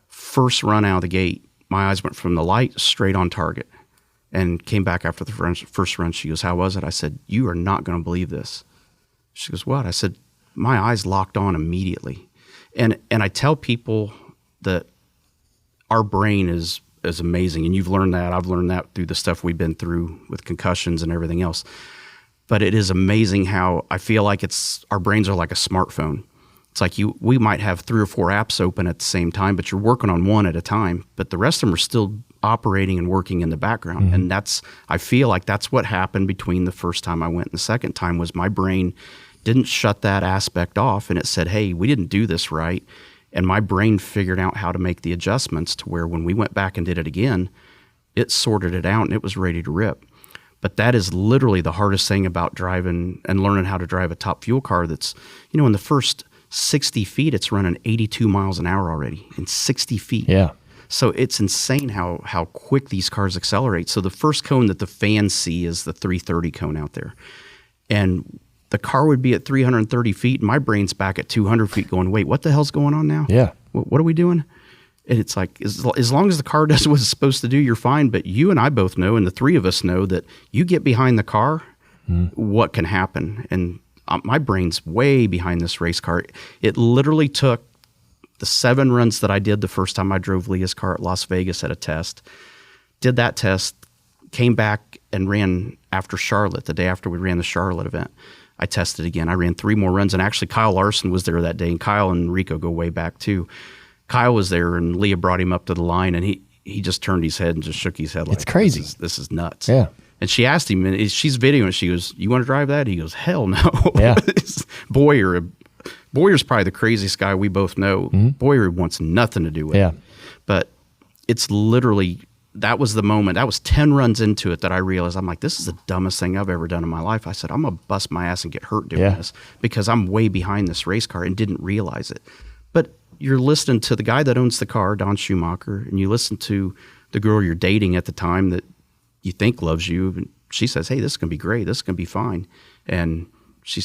First run out of the gate, my eyes went from the light straight on target, and came back after the first run. She goes, how was it? I said, you are not going to believe this. She goes, what? I said, my eyes locked on immediately. And I tell people that our brain is amazing, and you've learned that. I've learned that through the stuff we've been through with concussions and everything else. But it is amazing how I feel like our brains are like a smartphone. It's like we might have 3 or 4 apps open at the same time, but you're working on one at a time. But the rest of them are still operating and working in the background. Mm-hmm. And I feel like that's what happened between the first time I went and the second time, was my brain didn't shut that aspect off, and it said, hey, we didn't do this right. And my brain figured out how to make the adjustments to where when we went back and did it again, it sorted it out and it was ready to rip. But that is literally the hardest thing about driving and learning how to drive a top fuel car. That's, in the first 60 feet, it's running 82 miles an hour already in 60 feet. Yeah. So it's insane how quick these cars accelerate. So the first cone that the fans see is the 330 cone out there. And the car would be at 330 feet, and my brain's back at 200 feet going, wait, what the hell's going on now? Yeah. What are we doing? And it's like, as long as the car does what it's supposed to do, you're fine. But you and I both know, and the three of us know, that you get behind the car, what can happen? And my brain's way behind this race car. It literally took the 7 runs that I did the first time I drove Leah's car at Las Vegas at a test, did that test, came back and ran after Charlotte, the day after we ran the Charlotte event. I tested again. I ran 3 more runs, and actually Kyle Larson was there that day, and Kyle and Rico go way back too. Kyle was there, and Leah brought him up to the line, and he just turned his head and just shook his head like, it's crazy. This is nuts. Yeah. And she asked him, and she's videoing it. She goes, you want to drive that? He goes, hell no. Yeah. Boyer's probably the craziest guy we both know. Mm-hmm. Boyer wants nothing to do with it. But it's literally, that was the moment. That was 10 runs into it that I realized, I'm like, this is the dumbest thing I've ever done in my life. I said, I'm going to bust my ass and get hurt doing this because I'm way behind this race car and didn't realize it. But you're listening to the guy that owns the car, Don Schumacher, and you listen to the girl you're dating at the time that you think loves you, and she says, hey, this is going to be great. This is going to be fine. And she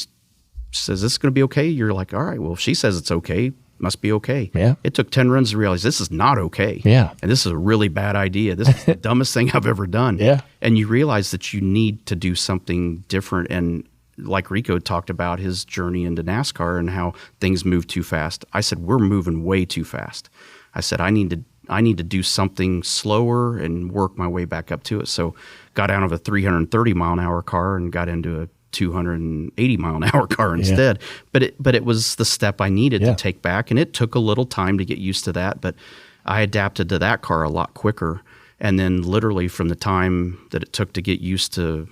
says, this is going to be okay. You're like, all right, well, if she says it's okay, must be okay. Yeah. It took 10 runs to realize this is not okay. Yeah. And this is a really bad idea. This is the dumbest thing I've ever done. Yeah. And you realize that you need to do something different. And like Rico talked about his journey into NASCAR and how things move too fast. I said, we're moving way too fast. I said, I need to do something slower and work my way back up to it. So got out of a 330 mile an hour car and got into a 280 mile an hour car instead. Yeah. But it was the step I needed to take back. And it took a little time to get used to that, but I adapted to that car a lot quicker. And then literally from the time that it took to get used to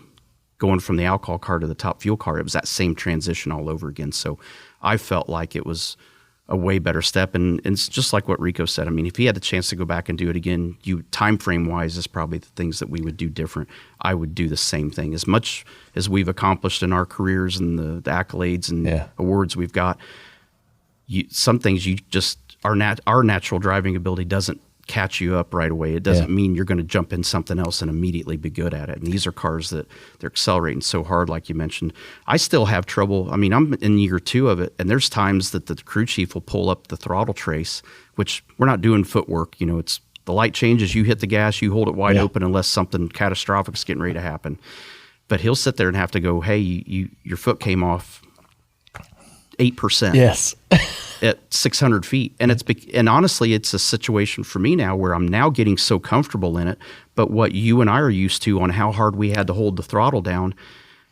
going from the alcohol car to the top fuel car, it was that same transition all over again. So I felt like it was a way better step. And it's just like what Rico said. I mean, if he had the chance to go back and do it again, time frame wise is probably the things that we would do different. I would do the same thing. As much as we've accomplished in our careers and the accolades and awards we've got, some things you just, our natural driving ability doesn't catch you up right away. It doesn't mean you're going to jump in something else and immediately be good at it. And these are cars that they're accelerating so hard, like you mentioned. I still have trouble. I mean, I'm in year 2 of it, and there's times that the crew chief will pull up the throttle trace, which we're not doing footwork. You know, it's the light changes, you hit the gas, you hold it wide open unless something catastrophic is getting ready to happen. But he'll sit there and have to go, hey, your foot came off 8%. Yes. At 600 feet. And honestly, it's a situation for me now where I'm now getting so comfortable in it. But what you and I are used to on how hard we had to hold the throttle down,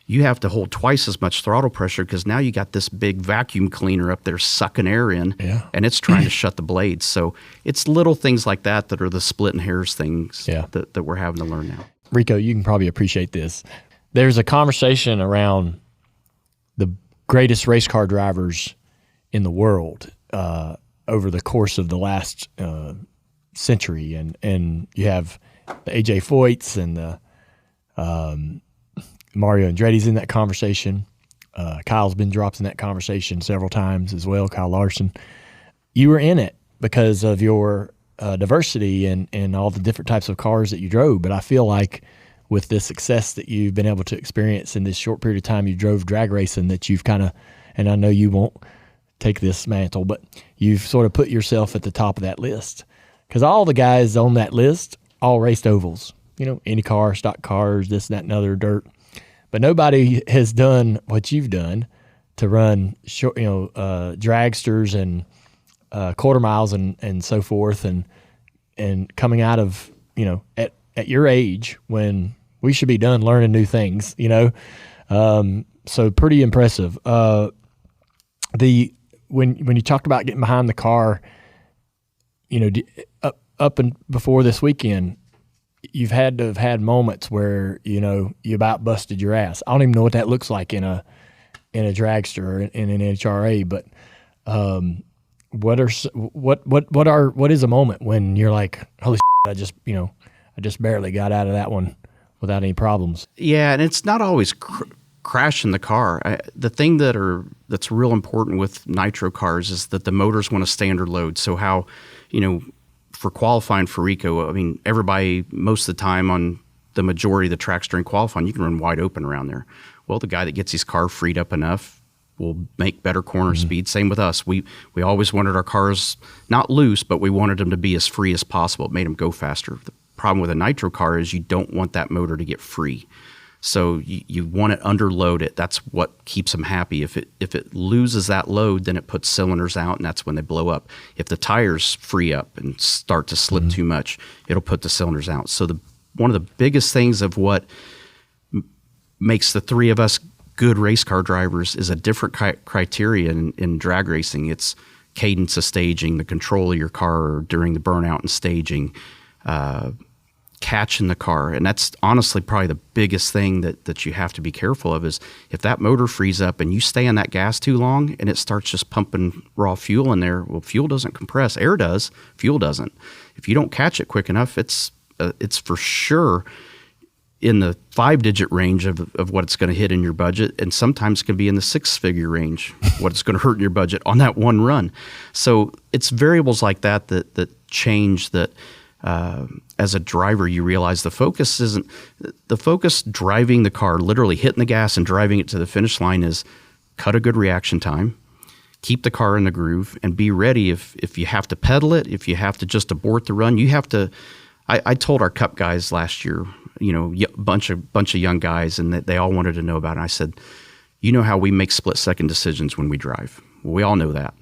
you have to hold twice as much throttle pressure because now you got this big vacuum cleaner up there sucking air in, and it's trying to shut the blades. So it's little things like that are the splitting hairs things that we're having to learn now. Rico, you can probably appreciate this. There's a conversation around the greatest race car drivers in the world over the course of the last century, and you have the AJ Foyts and the Mario Andretti's in that conversation. Kyle's been dropped in that conversation several times as well. Kyle Larson, you were in it because of your diversity and all the different types of cars that you drove. But I feel like with the success that you've been able to experience in this short period of time you drove drag racing, that you've kind of, and I know you won't take this mantle, but you've sort of put yourself at the top of that list. Because all the guys on that list all raced ovals, you know, IndyCar, stock cars, this, that, and other dirt. But nobody has done what you've done to run short, dragsters and quarter miles and so forth, and coming out of, at your age when we should be done learning new things, so pretty impressive. When you talked about getting behind the car, up and before this weekend, you've had to have had moments where you about busted your ass. I don't even know what that looks like in a dragster or in an NHRA, but what is a moment when you're like, holy shit, I just barely got out of that one without any problems? Yeah, and it's not always crashing the car. The thing that's real important with nitro cars is that the motors want a standard load. So how, for qualifying for Rico, I mean, everybody most of the time on the majority of the tracks during qualifying, you can run wide open around there. Well, the guy that gets his car freed up enough will make better corner speed. Same with us. We always wanted our cars not loose, but we wanted them to be as free as possible. It made them go faster. The problem with a nitro car is you don't want that motor to get free. So you want it underloaded. That's what keeps them happy. If it loses that load, then it puts cylinders out, and that's when they blow up. If the tires free up and start to slip too much, it'll put the cylinders out. So one of the biggest things of what makes the three of us good race car drivers is a different criteria in drag racing. It's cadence of staging, the control of your car during the burnout and staging, catching the car. And that's honestly probably the biggest thing that you have to be careful of is if that motor frees up and you stay on that gas too long and it starts just pumping raw fuel in there, well, fuel doesn't compress. Air does, fuel doesn't. If you don't catch it quick enough, it's for sure in the 5-digit range of what it's going to hit in your budget, and sometimes can be in the 6-figure range, what it's going to hurt in your budget on that one run. So it's variables like that change that as a driver, you realize the focus driving the car, literally hitting the gas and driving it to the finish line, is cut a good reaction time, keep the car in the groove, and be ready if you have to pedal it, if you have to just abort the run. You have to. I told our Cup guys last year, bunch of young guys, and they all wanted to know about it. I said, you know how we make split-second decisions when we drive. Well, we all know that.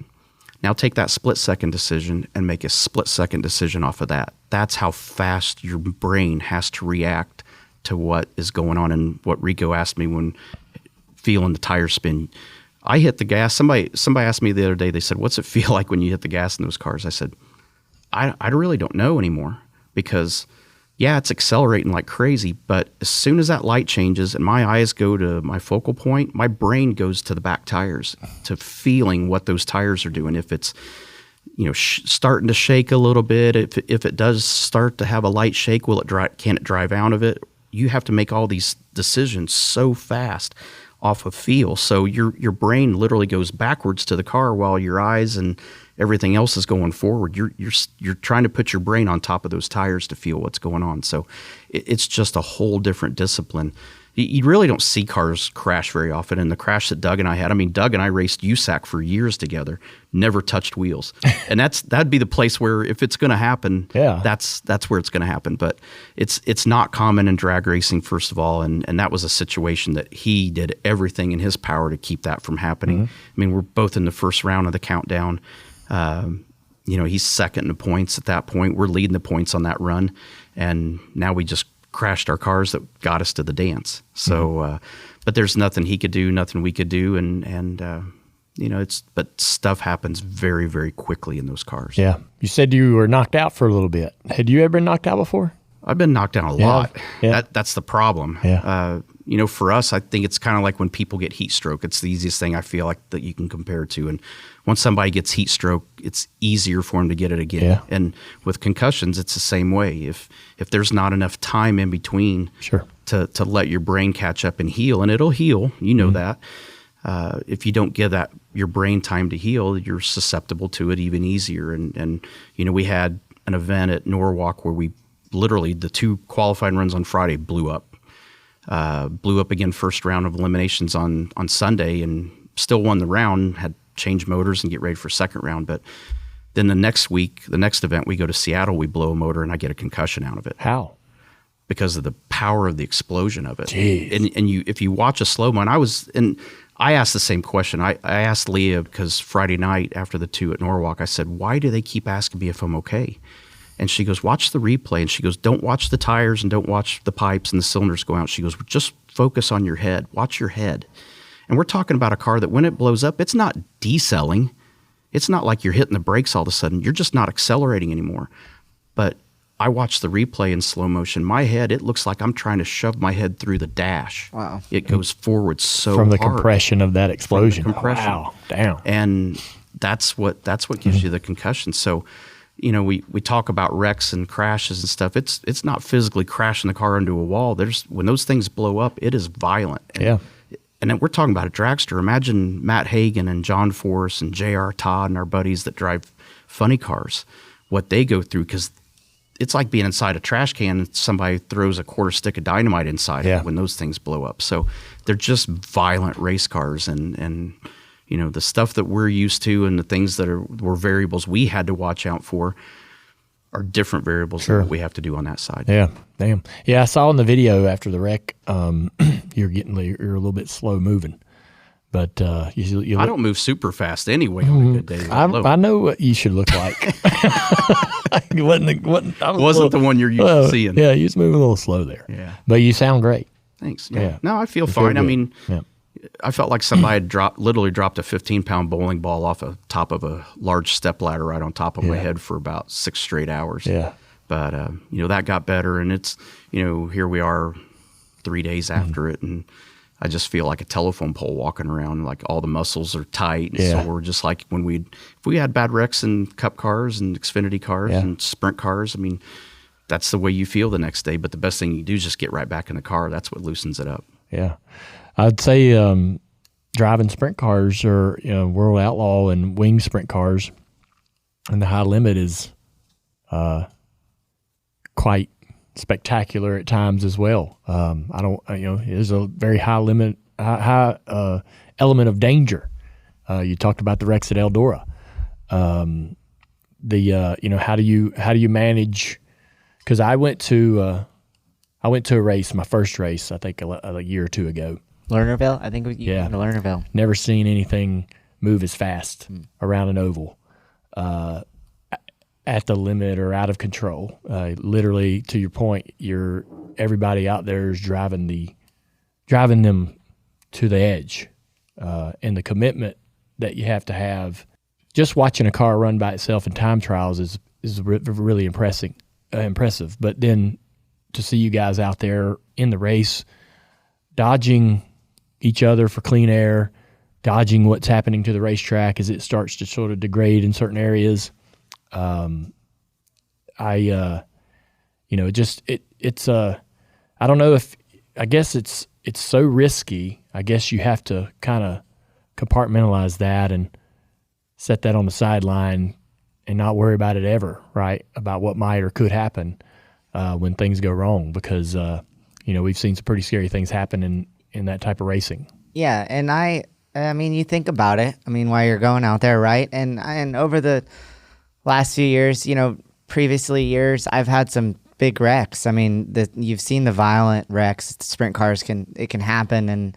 Now take that split-second decision and make a split-second decision off of that. That's how fast your brain has to react to what is going on. And what Rico asked me when feeling the tire spin, I hit the gas. Somebody asked me the other day, they said, what's it feel like when you hit the gas in those cars? I said, I really don't know anymore, because yeah, it's accelerating like crazy, but as soon as that light changes and my eyes go to my focal point, my brain goes to the back tires, to feeling what those tires are doing. If it's, starting to shake a little bit, if it does start to have a light shake, can it drive out of it? You have to make all these decisions so fast off of feel. So your brain literally goes backwards to the car while your eyes and everything else is going forward. You're trying to put your brain on top of those tires to feel what's going on. So it's just a whole different discipline. You really don't see cars crash very often. And the crash that Doug and I had, Doug and I raced USAC for years together, never touched wheels. And that'd be the place where, if it's going to happen, that's where it's going to happen. But it's not common in drag racing, first of all. And that was a situation that he did everything in his power to keep that from happening. Mm-hmm. We're both in the first round of the countdown. He's second in the points at that point. We're leading the points on that run. And now we just crashed our cars that got us to the dance. So, but there's nothing he could do, nothing we could do. But stuff happens very, very quickly in those cars. Yeah. You said you were knocked out for a little bit. Had you ever been knocked out before? I've been knocked down a lot. Yeah. That's the problem. Yeah. For us, I think it's kind of like when people get heat stroke. It's the easiest thing I feel like that you can compare it to. And once somebody gets heat stroke, it's easier for them to get it again. Yeah. And with concussions, it's the same way. If there's not enough time in between to let your brain catch up and heal, and it'll heal, that. If you don't give your brain time to heal, you're susceptible to it even easier. And we had an event at Norwalk where we literally, the 2 qualifying runs on Friday blew up. Blew up again first round of eliminations on Sunday, and still won the round, had change motors and get ready for second round. But then the next event, we go to Seattle, we blow a motor, and I get a concussion out of it. How? Because of the power of the explosion of it. Jeez. And if you watch a slow-mo, and I asked the same question. I asked Leah, because Friday night after the 2 at Norwalk, I said, why do they keep asking me if I'm okay? And she goes, watch the replay. And she goes, don't watch the tires and don't watch the pipes and the cylinders go out. She goes, just focus on your head. Watch your head. And we're talking about a car that when it blows up, it's not decelling. It's not like you're hitting the brakes all of a sudden. You're just not accelerating anymore. But I watched the replay in slow motion. My head, it looks like I'm trying to shove my head through the dash. Wow. It goes forward so hard. From the hard. compression of that explosion. Wow. Damn. And that's what gives you the concussion. So, we talk about wrecks and crashes and stuff. It's not physically crashing the car into a wall. When those things blow up, it is violent. And then we're talking about a dragster. Imagine Matt Hagan and John Force and J.R. Todd and our buddies that drive funny cars, what they go through, because it's like being inside a trash can and somebody throws a quarter stick of dynamite inside it when those things blow up. So they're just violent race cars, and the stuff that we're used to and the things that were variables we had to watch out for are different variables than what we have to do on that side. Yeah, damn. Yeah, I saw in the video after the wreck, you're a little bit slow moving, but you I don't move super fast anyway on a good day. I know what you should look like. wasn't the one you're used to seeing. Yeah, you was moving a little slow there. Yeah, but you sound great. Thanks. Yeah. No, I feel fine. I felt like somebody had literally dropped a 15-pound bowling ball off the top of a large step ladder right on top of my head for about 6 straight hours. Yeah. But, that got better, and it's, here we are 3 days after it, and I just feel like a telephone pole walking around, like all the muscles are tight and sore, just like if we had bad wrecks in Cup cars and Xfinity cars and Sprint cars, that's the way you feel the next day. But the best thing you do is just get right back in the car. That's what loosens it up. Yeah. I'd say driving sprint cars or World Outlaw and wing sprint cars, and the high limit is quite spectacular at times as well. There's a very high element of danger. You talked about the wrecks at Eldora. How do you manage? Because I went to a race, my first race, I think a year or two ago. Lernerville, I think you went to Lernerville. Never seen anything move as fast around an oval, at the limit or out of control. Literally, to your point, everybody out there is driving them to the edge, and the commitment that you have to have. Just watching a car run by itself in time trials is really impressive. But then to see you guys out there in the race, dodging each other for clean air, dodging what's happening to the racetrack as it starts to sort of degrade in certain areas. I don't know I guess it's so risky. I guess you have to kind of compartmentalize that and set that on the sideline and not worry about it ever, right? About what might or could happen when things go wrong, because we've seen some pretty scary things happen in that type of racing. Yeah, and I mean, you think about it. I mean, while you're going out there, right? And over the last few years, previously years, I've had some big wrecks. I mean, you've seen the violent wrecks. Sprint cars it can happen, and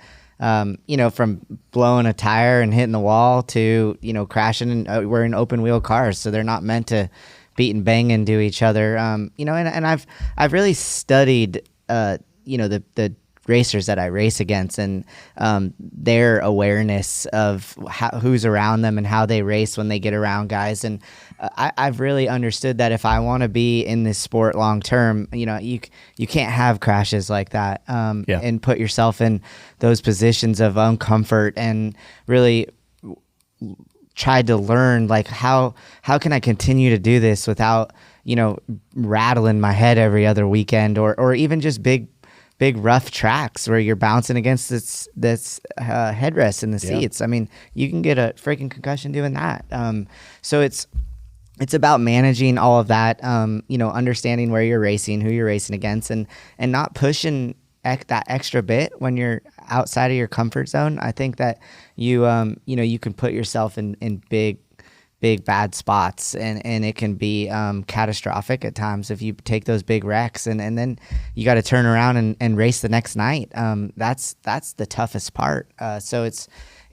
from blowing a tire and hitting the wall to crashing. And we're in open wheel cars, so they're not meant to beat and bang into each other. And I've really studied the racers that I race against, and their awareness of who's around them and how they race when they get around guys. And I've really understood that if I want to be in this sport long term, you can't have crashes like that, and put yourself in those positions of uncomfort, and really tried to learn, like, how can I continue to do this without rattling my head every other weekend, or even just big rough tracks where you're bouncing against this headrest in the seats. I mean, you can get a freaking concussion doing that. So it's about managing all of that, understanding where you're racing, who you're racing against, and not pushing that extra bit when you're outside of your comfort zone. I think that you can put yourself in big bad spots, and it can be catastrophic at times if you take those big wrecks, and then you got to turn around and race the next night. That's the toughest part. So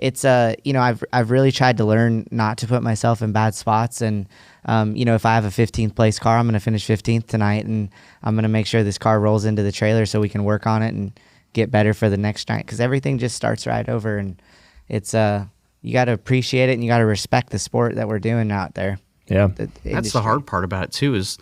I've really tried to learn not to put myself in bad spots, and if I have a 15th place car, I'm going to finish 15th tonight, and I'm going to make sure this car rolls into the trailer so we can work on it and get better for the next night, because everything just starts right over, and it's you got to appreciate it, and you got to respect the sport that we're doing out there. Yeah. That's the hard part about it too, is,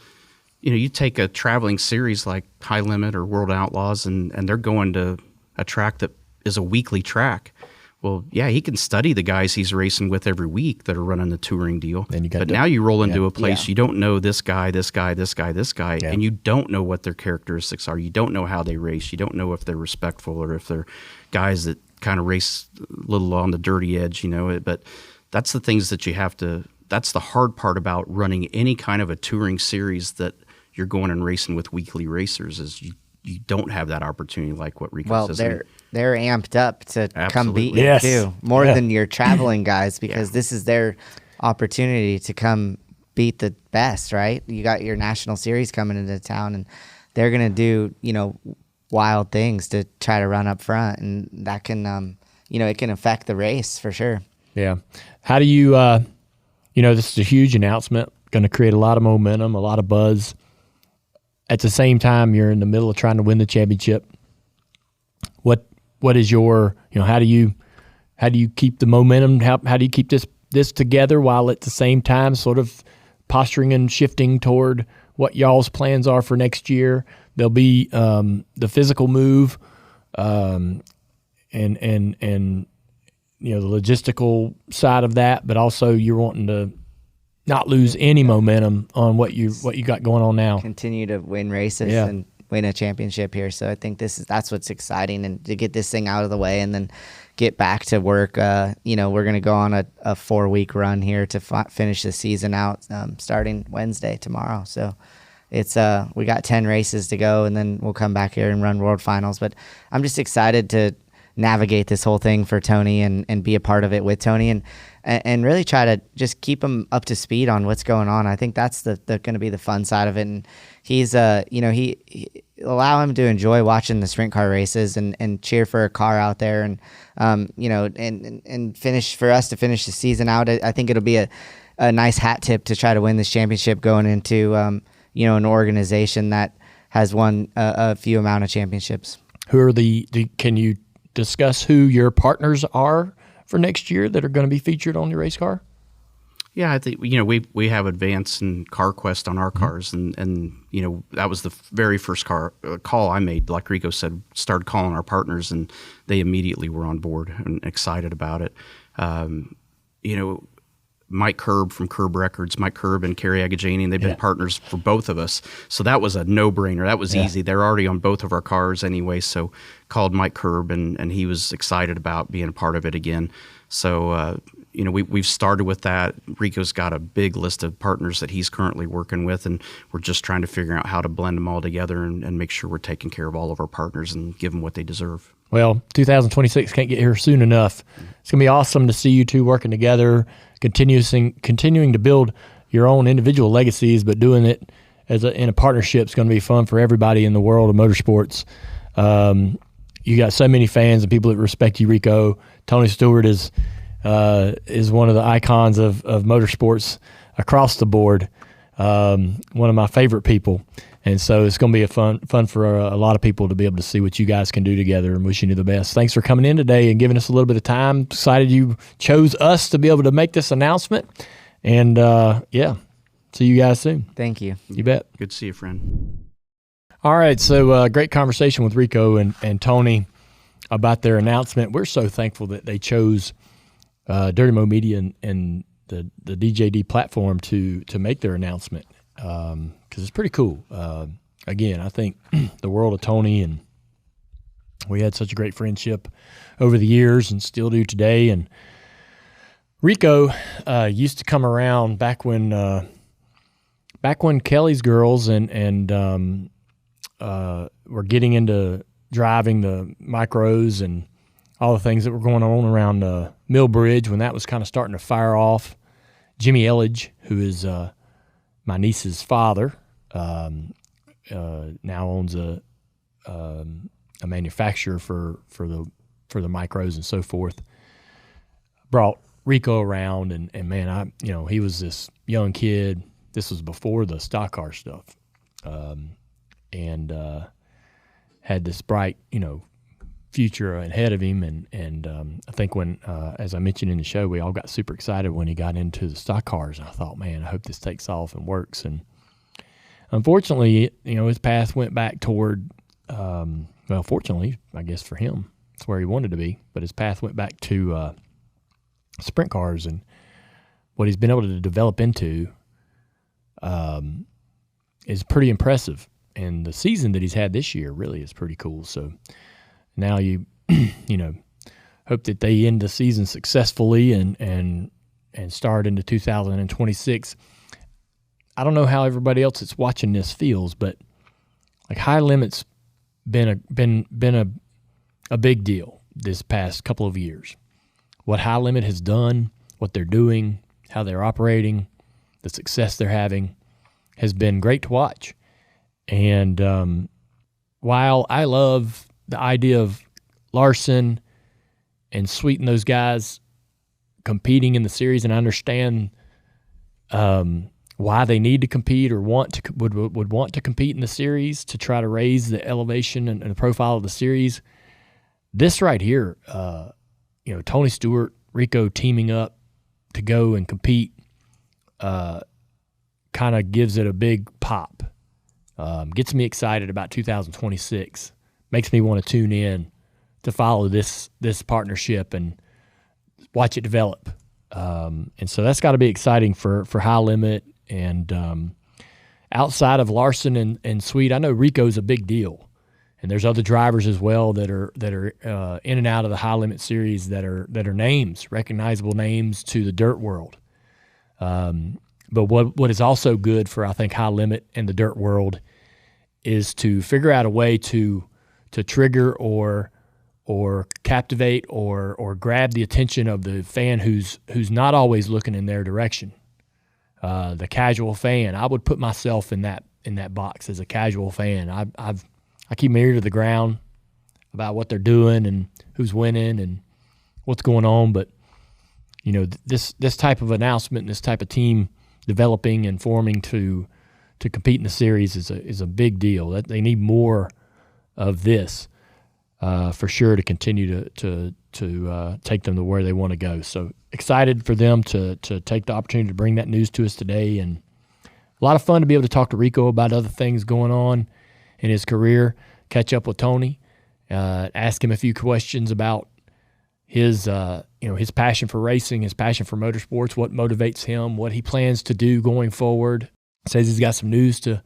you take a traveling series like High Limit or World Outlaws, and they're going to a track that is a weekly track. Well, yeah, he can study the guys he's racing with every week that are running the touring deal. But now you roll into a place you don't know this guy, and you don't know what their characteristics are. You don't know how they race. You don't know if they're respectful or if they're guys that kind of race a little on the dirty edge, But that's the things that you have to – that's the hard part about running any kind of a touring series that you're going and racing with weekly racers, is you don't have that opportunity like what Rico says. Well, they're amped up to come beat you too, more than your traveling guys, because this is their opportunity to come beat the best, right? You got your national series coming into town, and they're going to do, wild things to try to run up front, and that can, it can affect the race for sure. Yeah. How do you, this is a huge announcement, going to create a lot of momentum, a lot of buzz. At the same time, you're in the middle of trying to win the championship. What is your, how do you keep the momentum? How do you keep this together while at the same time sort of posturing and shifting toward what y'all's plans are for next year? There'll be the physical move, and the logistical side of that, but also you're wanting to not lose any momentum on what you got going on now. Continue to win races and win a championship here. So I think that's what's exciting, and to get this thing out of the way and then get back to work. We're going to go on a 4-week run here to finish the season out, starting Wednesday tomorrow. So it's we got 10 races to go, and then we'll come back here and run World Finals. But I'm just excited to navigate this whole thing for Tony and be a part of it with Tony and really try to just keep him up to speed on what's going on. I think that's the going to be the fun side of it. And he's he allow him to enjoy watching the sprint car races and cheer for a car out there, and and finish for us to finish the season out. I think it'll be a nice hat tip to try to win this championship going into an organization that has won a few amount of championships. Who are can you discuss who your partners are for next year that are going to be featured on your race car? Yeah, I think we have Advance and CarQuest on our cars, and that was the very first call I made. Like Rico said, started calling our partners, and they immediately were on board and excited about it. Mike Curb from Curb Records, Mike Curb and Kerry Agajanian, they've been partners for both of us. So that was a no-brainer. That was easy. They're already on both of our cars anyway, so called Mike Curb, and he was excited about being a part of it again. So, we've started with that. Rico's got a big list of partners that he's currently working with, and we're just trying to figure out how to blend them all together and make sure we're taking care of all of our partners and give them what they deserve. Well, 2026 can't get here soon enough. It's going to be awesome to see you two working together, continuing to build your own individual legacies, but doing it in a partnership is going to be fun for everybody in the world of motorsports. You got so many fans and people that respect you, Rico. Tony Stewart is one of the icons of motorsports across the board. One of my favorite people. And so it's going to be fun for a lot of people to be able to see what you guys can do together, and wishing you the best. Thanks for coming in today and giving us a little bit of time. Excited you chose us to be able to make this announcement. And, see you guys soon. Thank you. You bet. Good to see you, friend. All right, so great conversation with Rico and Tony about their announcement. We're so thankful that they chose Dirty Mo Media and the DJD platform to make their announcement, because it's pretty cool. Again, I think the world of Tony, and we had such a great friendship over the years and still do today. And Rico used to come around back when Kelly's girls and were getting into driving the micros and all the things that were going on around Millbridge when that was kind of starting to fire off. Jimmy Elledge, who is my niece's father, now owns a manufacturer for the micros and so forth. Brought Rico around, and man, he was this young kid. This was before the stock car stuff, and had this bright, future ahead of him. And I think when, as I mentioned in the show, we all got super excited when he got into the stock cars. And I thought, man, I hope this takes off and works. And unfortunately, his path went back toward, fortunately, I guess for him, it's where he wanted to be. But his path went back to sprint cars, and what he's been able to develop into is pretty impressive. And the season that he's had this year really is pretty cool. So now you hope that they end the season successfully and start into 2026. I don't know how everybody else that's watching this feels, but like High Limit's been a big deal this past couple of years. What High Limit has done, what they're doing, how they're operating, the success they're having has been great to watch. And while I love the idea of Larson and Sweet and those guys competing in the series, and I understand why they need to compete or would want to compete in the series to try to raise the elevation and the profile of the series, this right here, Tony Stewart, Rico teaming up to go and compete kind of gives it a big pop. Gets me excited about 2026. Makes me want to tune in to follow this partnership and watch it develop. And so that's got to be exciting for High Limit. And outside of Larson and Sweet, I know Rico's a big deal. And there's other drivers as well that are in and out of the High Limit series that are names, recognizable names to the dirt world. But what is also good for, I think, High Limit and the dirt world is to figure out a way to trigger or captivate or grab the attention of the fan who's not always looking in their direction. The casual fan, I would put myself in that box as a casual fan. I keep my ear to the ground about what they're doing and who's winning and what's going on. But this type of announcement, and this type of team developing and forming to compete in the series is a big deal. That they need more of this for sure to continue to take them to where they want to go. So excited for them to take the opportunity to bring that news to us today, and a lot of fun to be able to talk to Rico about other things going on in his career, catch up with Tony, ask him a few questions about his passion for racing, his passion for motorsports, what motivates him, what he plans to do going forward. Says he's got some news to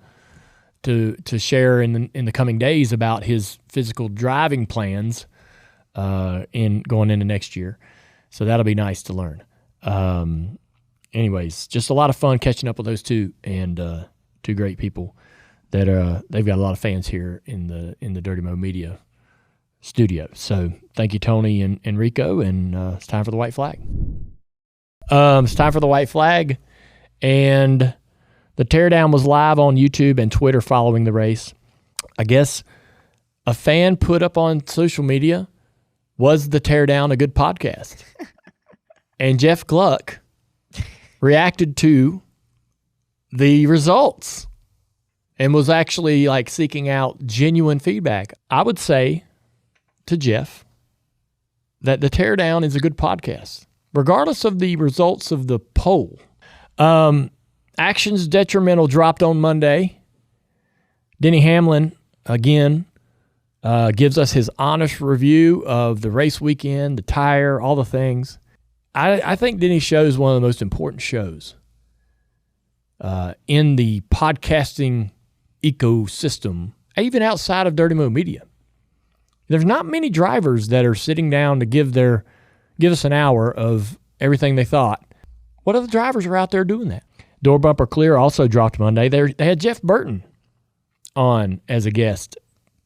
share in the coming days about his physical driving plans in going into next year. So that'll be nice to learn. Anyways, just a lot of fun catching up with those two, and two great people that they've got a lot of fans here in the Dirty Mo Media studio. So thank you, Tony and Rico, and it's time for the white flag. It's time for the white flag, and the teardown was live on YouTube and Twitter following the race. I guess a fan put up on social media, was the teardown a good podcast? And Jeff Gluck reacted to the results and was actually seeking out genuine feedback. I would say to Jeff that the teardown is a good podcast, regardless of the results of the poll. Actions Detrimental dropped on Monday. Denny Hamlin, again, gives us his honest review of the race weekend, the tire, all the things. I think Denny's show is one of the most important shows in the podcasting ecosystem, even outside of Dirty Mo Media. There's not many drivers that are sitting down to give us an hour of everything they thought. What other drivers are out there doing that? Door Bumper Clear also dropped Monday. They had Jeff Burton on as a guest,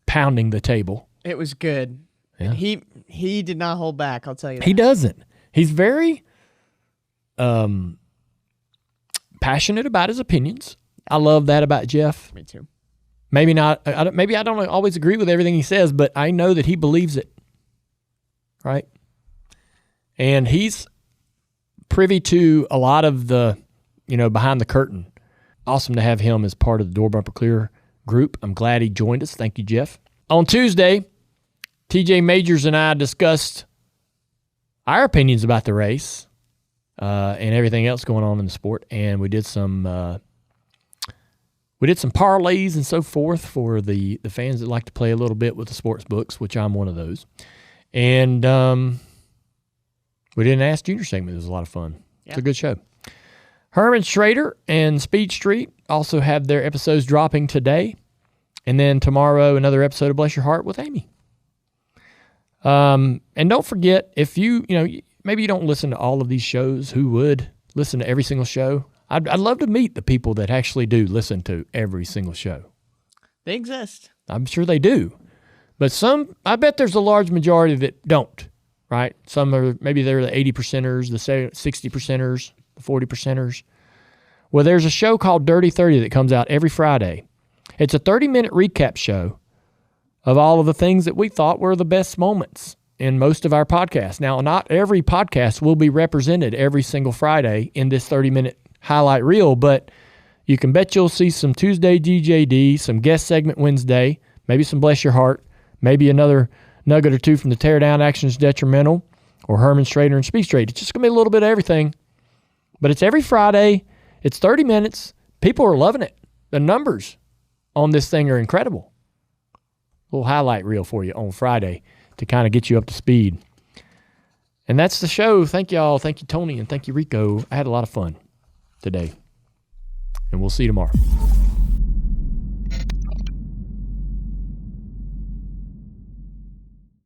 pounding the table. It was good. Yeah. He did not hold back, I'll tell you that. He doesn't. He's very passionate about his opinions. I love that about Jeff. Me too. Maybe not. Maybe I don't always agree with everything he says, but I know that he believes it. Right? And he's privy to a lot of the, behind the curtain. Awesome to have him as part of the Door Bumper Clear group. I'm glad he joined us. Thank you, Jeff. On Tuesday, TJ Majors and I discussed our opinions about the race and everything else going on in the sport, and we did some parlays and so forth for the fans that like to play a little bit with the sports books, which I'm one of those. And we did an Ask Junior segment. It was a lot of fun. Yeah. It's a good show. Herman Schrader and Speed Street also have their episodes dropping today. And then tomorrow, another episode of Bless Your Heart with Amy. And don't forget, if maybe you don't listen to all of these shows, who would listen to every single show? I'd love to meet the people that actually do listen to every single show. They exist. I'm sure they do. But I bet there's a large majority that don't, right? Some maybe they're the 80%ers, the 60%ers, the 40%ers. Well, there's a show called Dirty 30 that comes out every Friday. It's a 30-minute recap show of all of the things that we thought were the best moments in most of our podcasts. Now, not every podcast will be represented every single Friday in this 30-minute highlight reel, but you can bet you'll see some Tuesday DJD, some guest segment Wednesday, maybe some Bless Your Heart, maybe another nugget or two from the Teardown Actions Detrimental or Herman Schrader and Speed Straight. It's just going to be a little bit of everything, but it's every Friday. It's 30 minutes. People are loving it. The numbers on this thing are incredible. A little highlight reel for you on Friday to kind of get you up to speed. And that's the show. Thank y'all. Thank you, Tony, and thank you, Rico. I had a lot of fun today. And we'll see you tomorrow.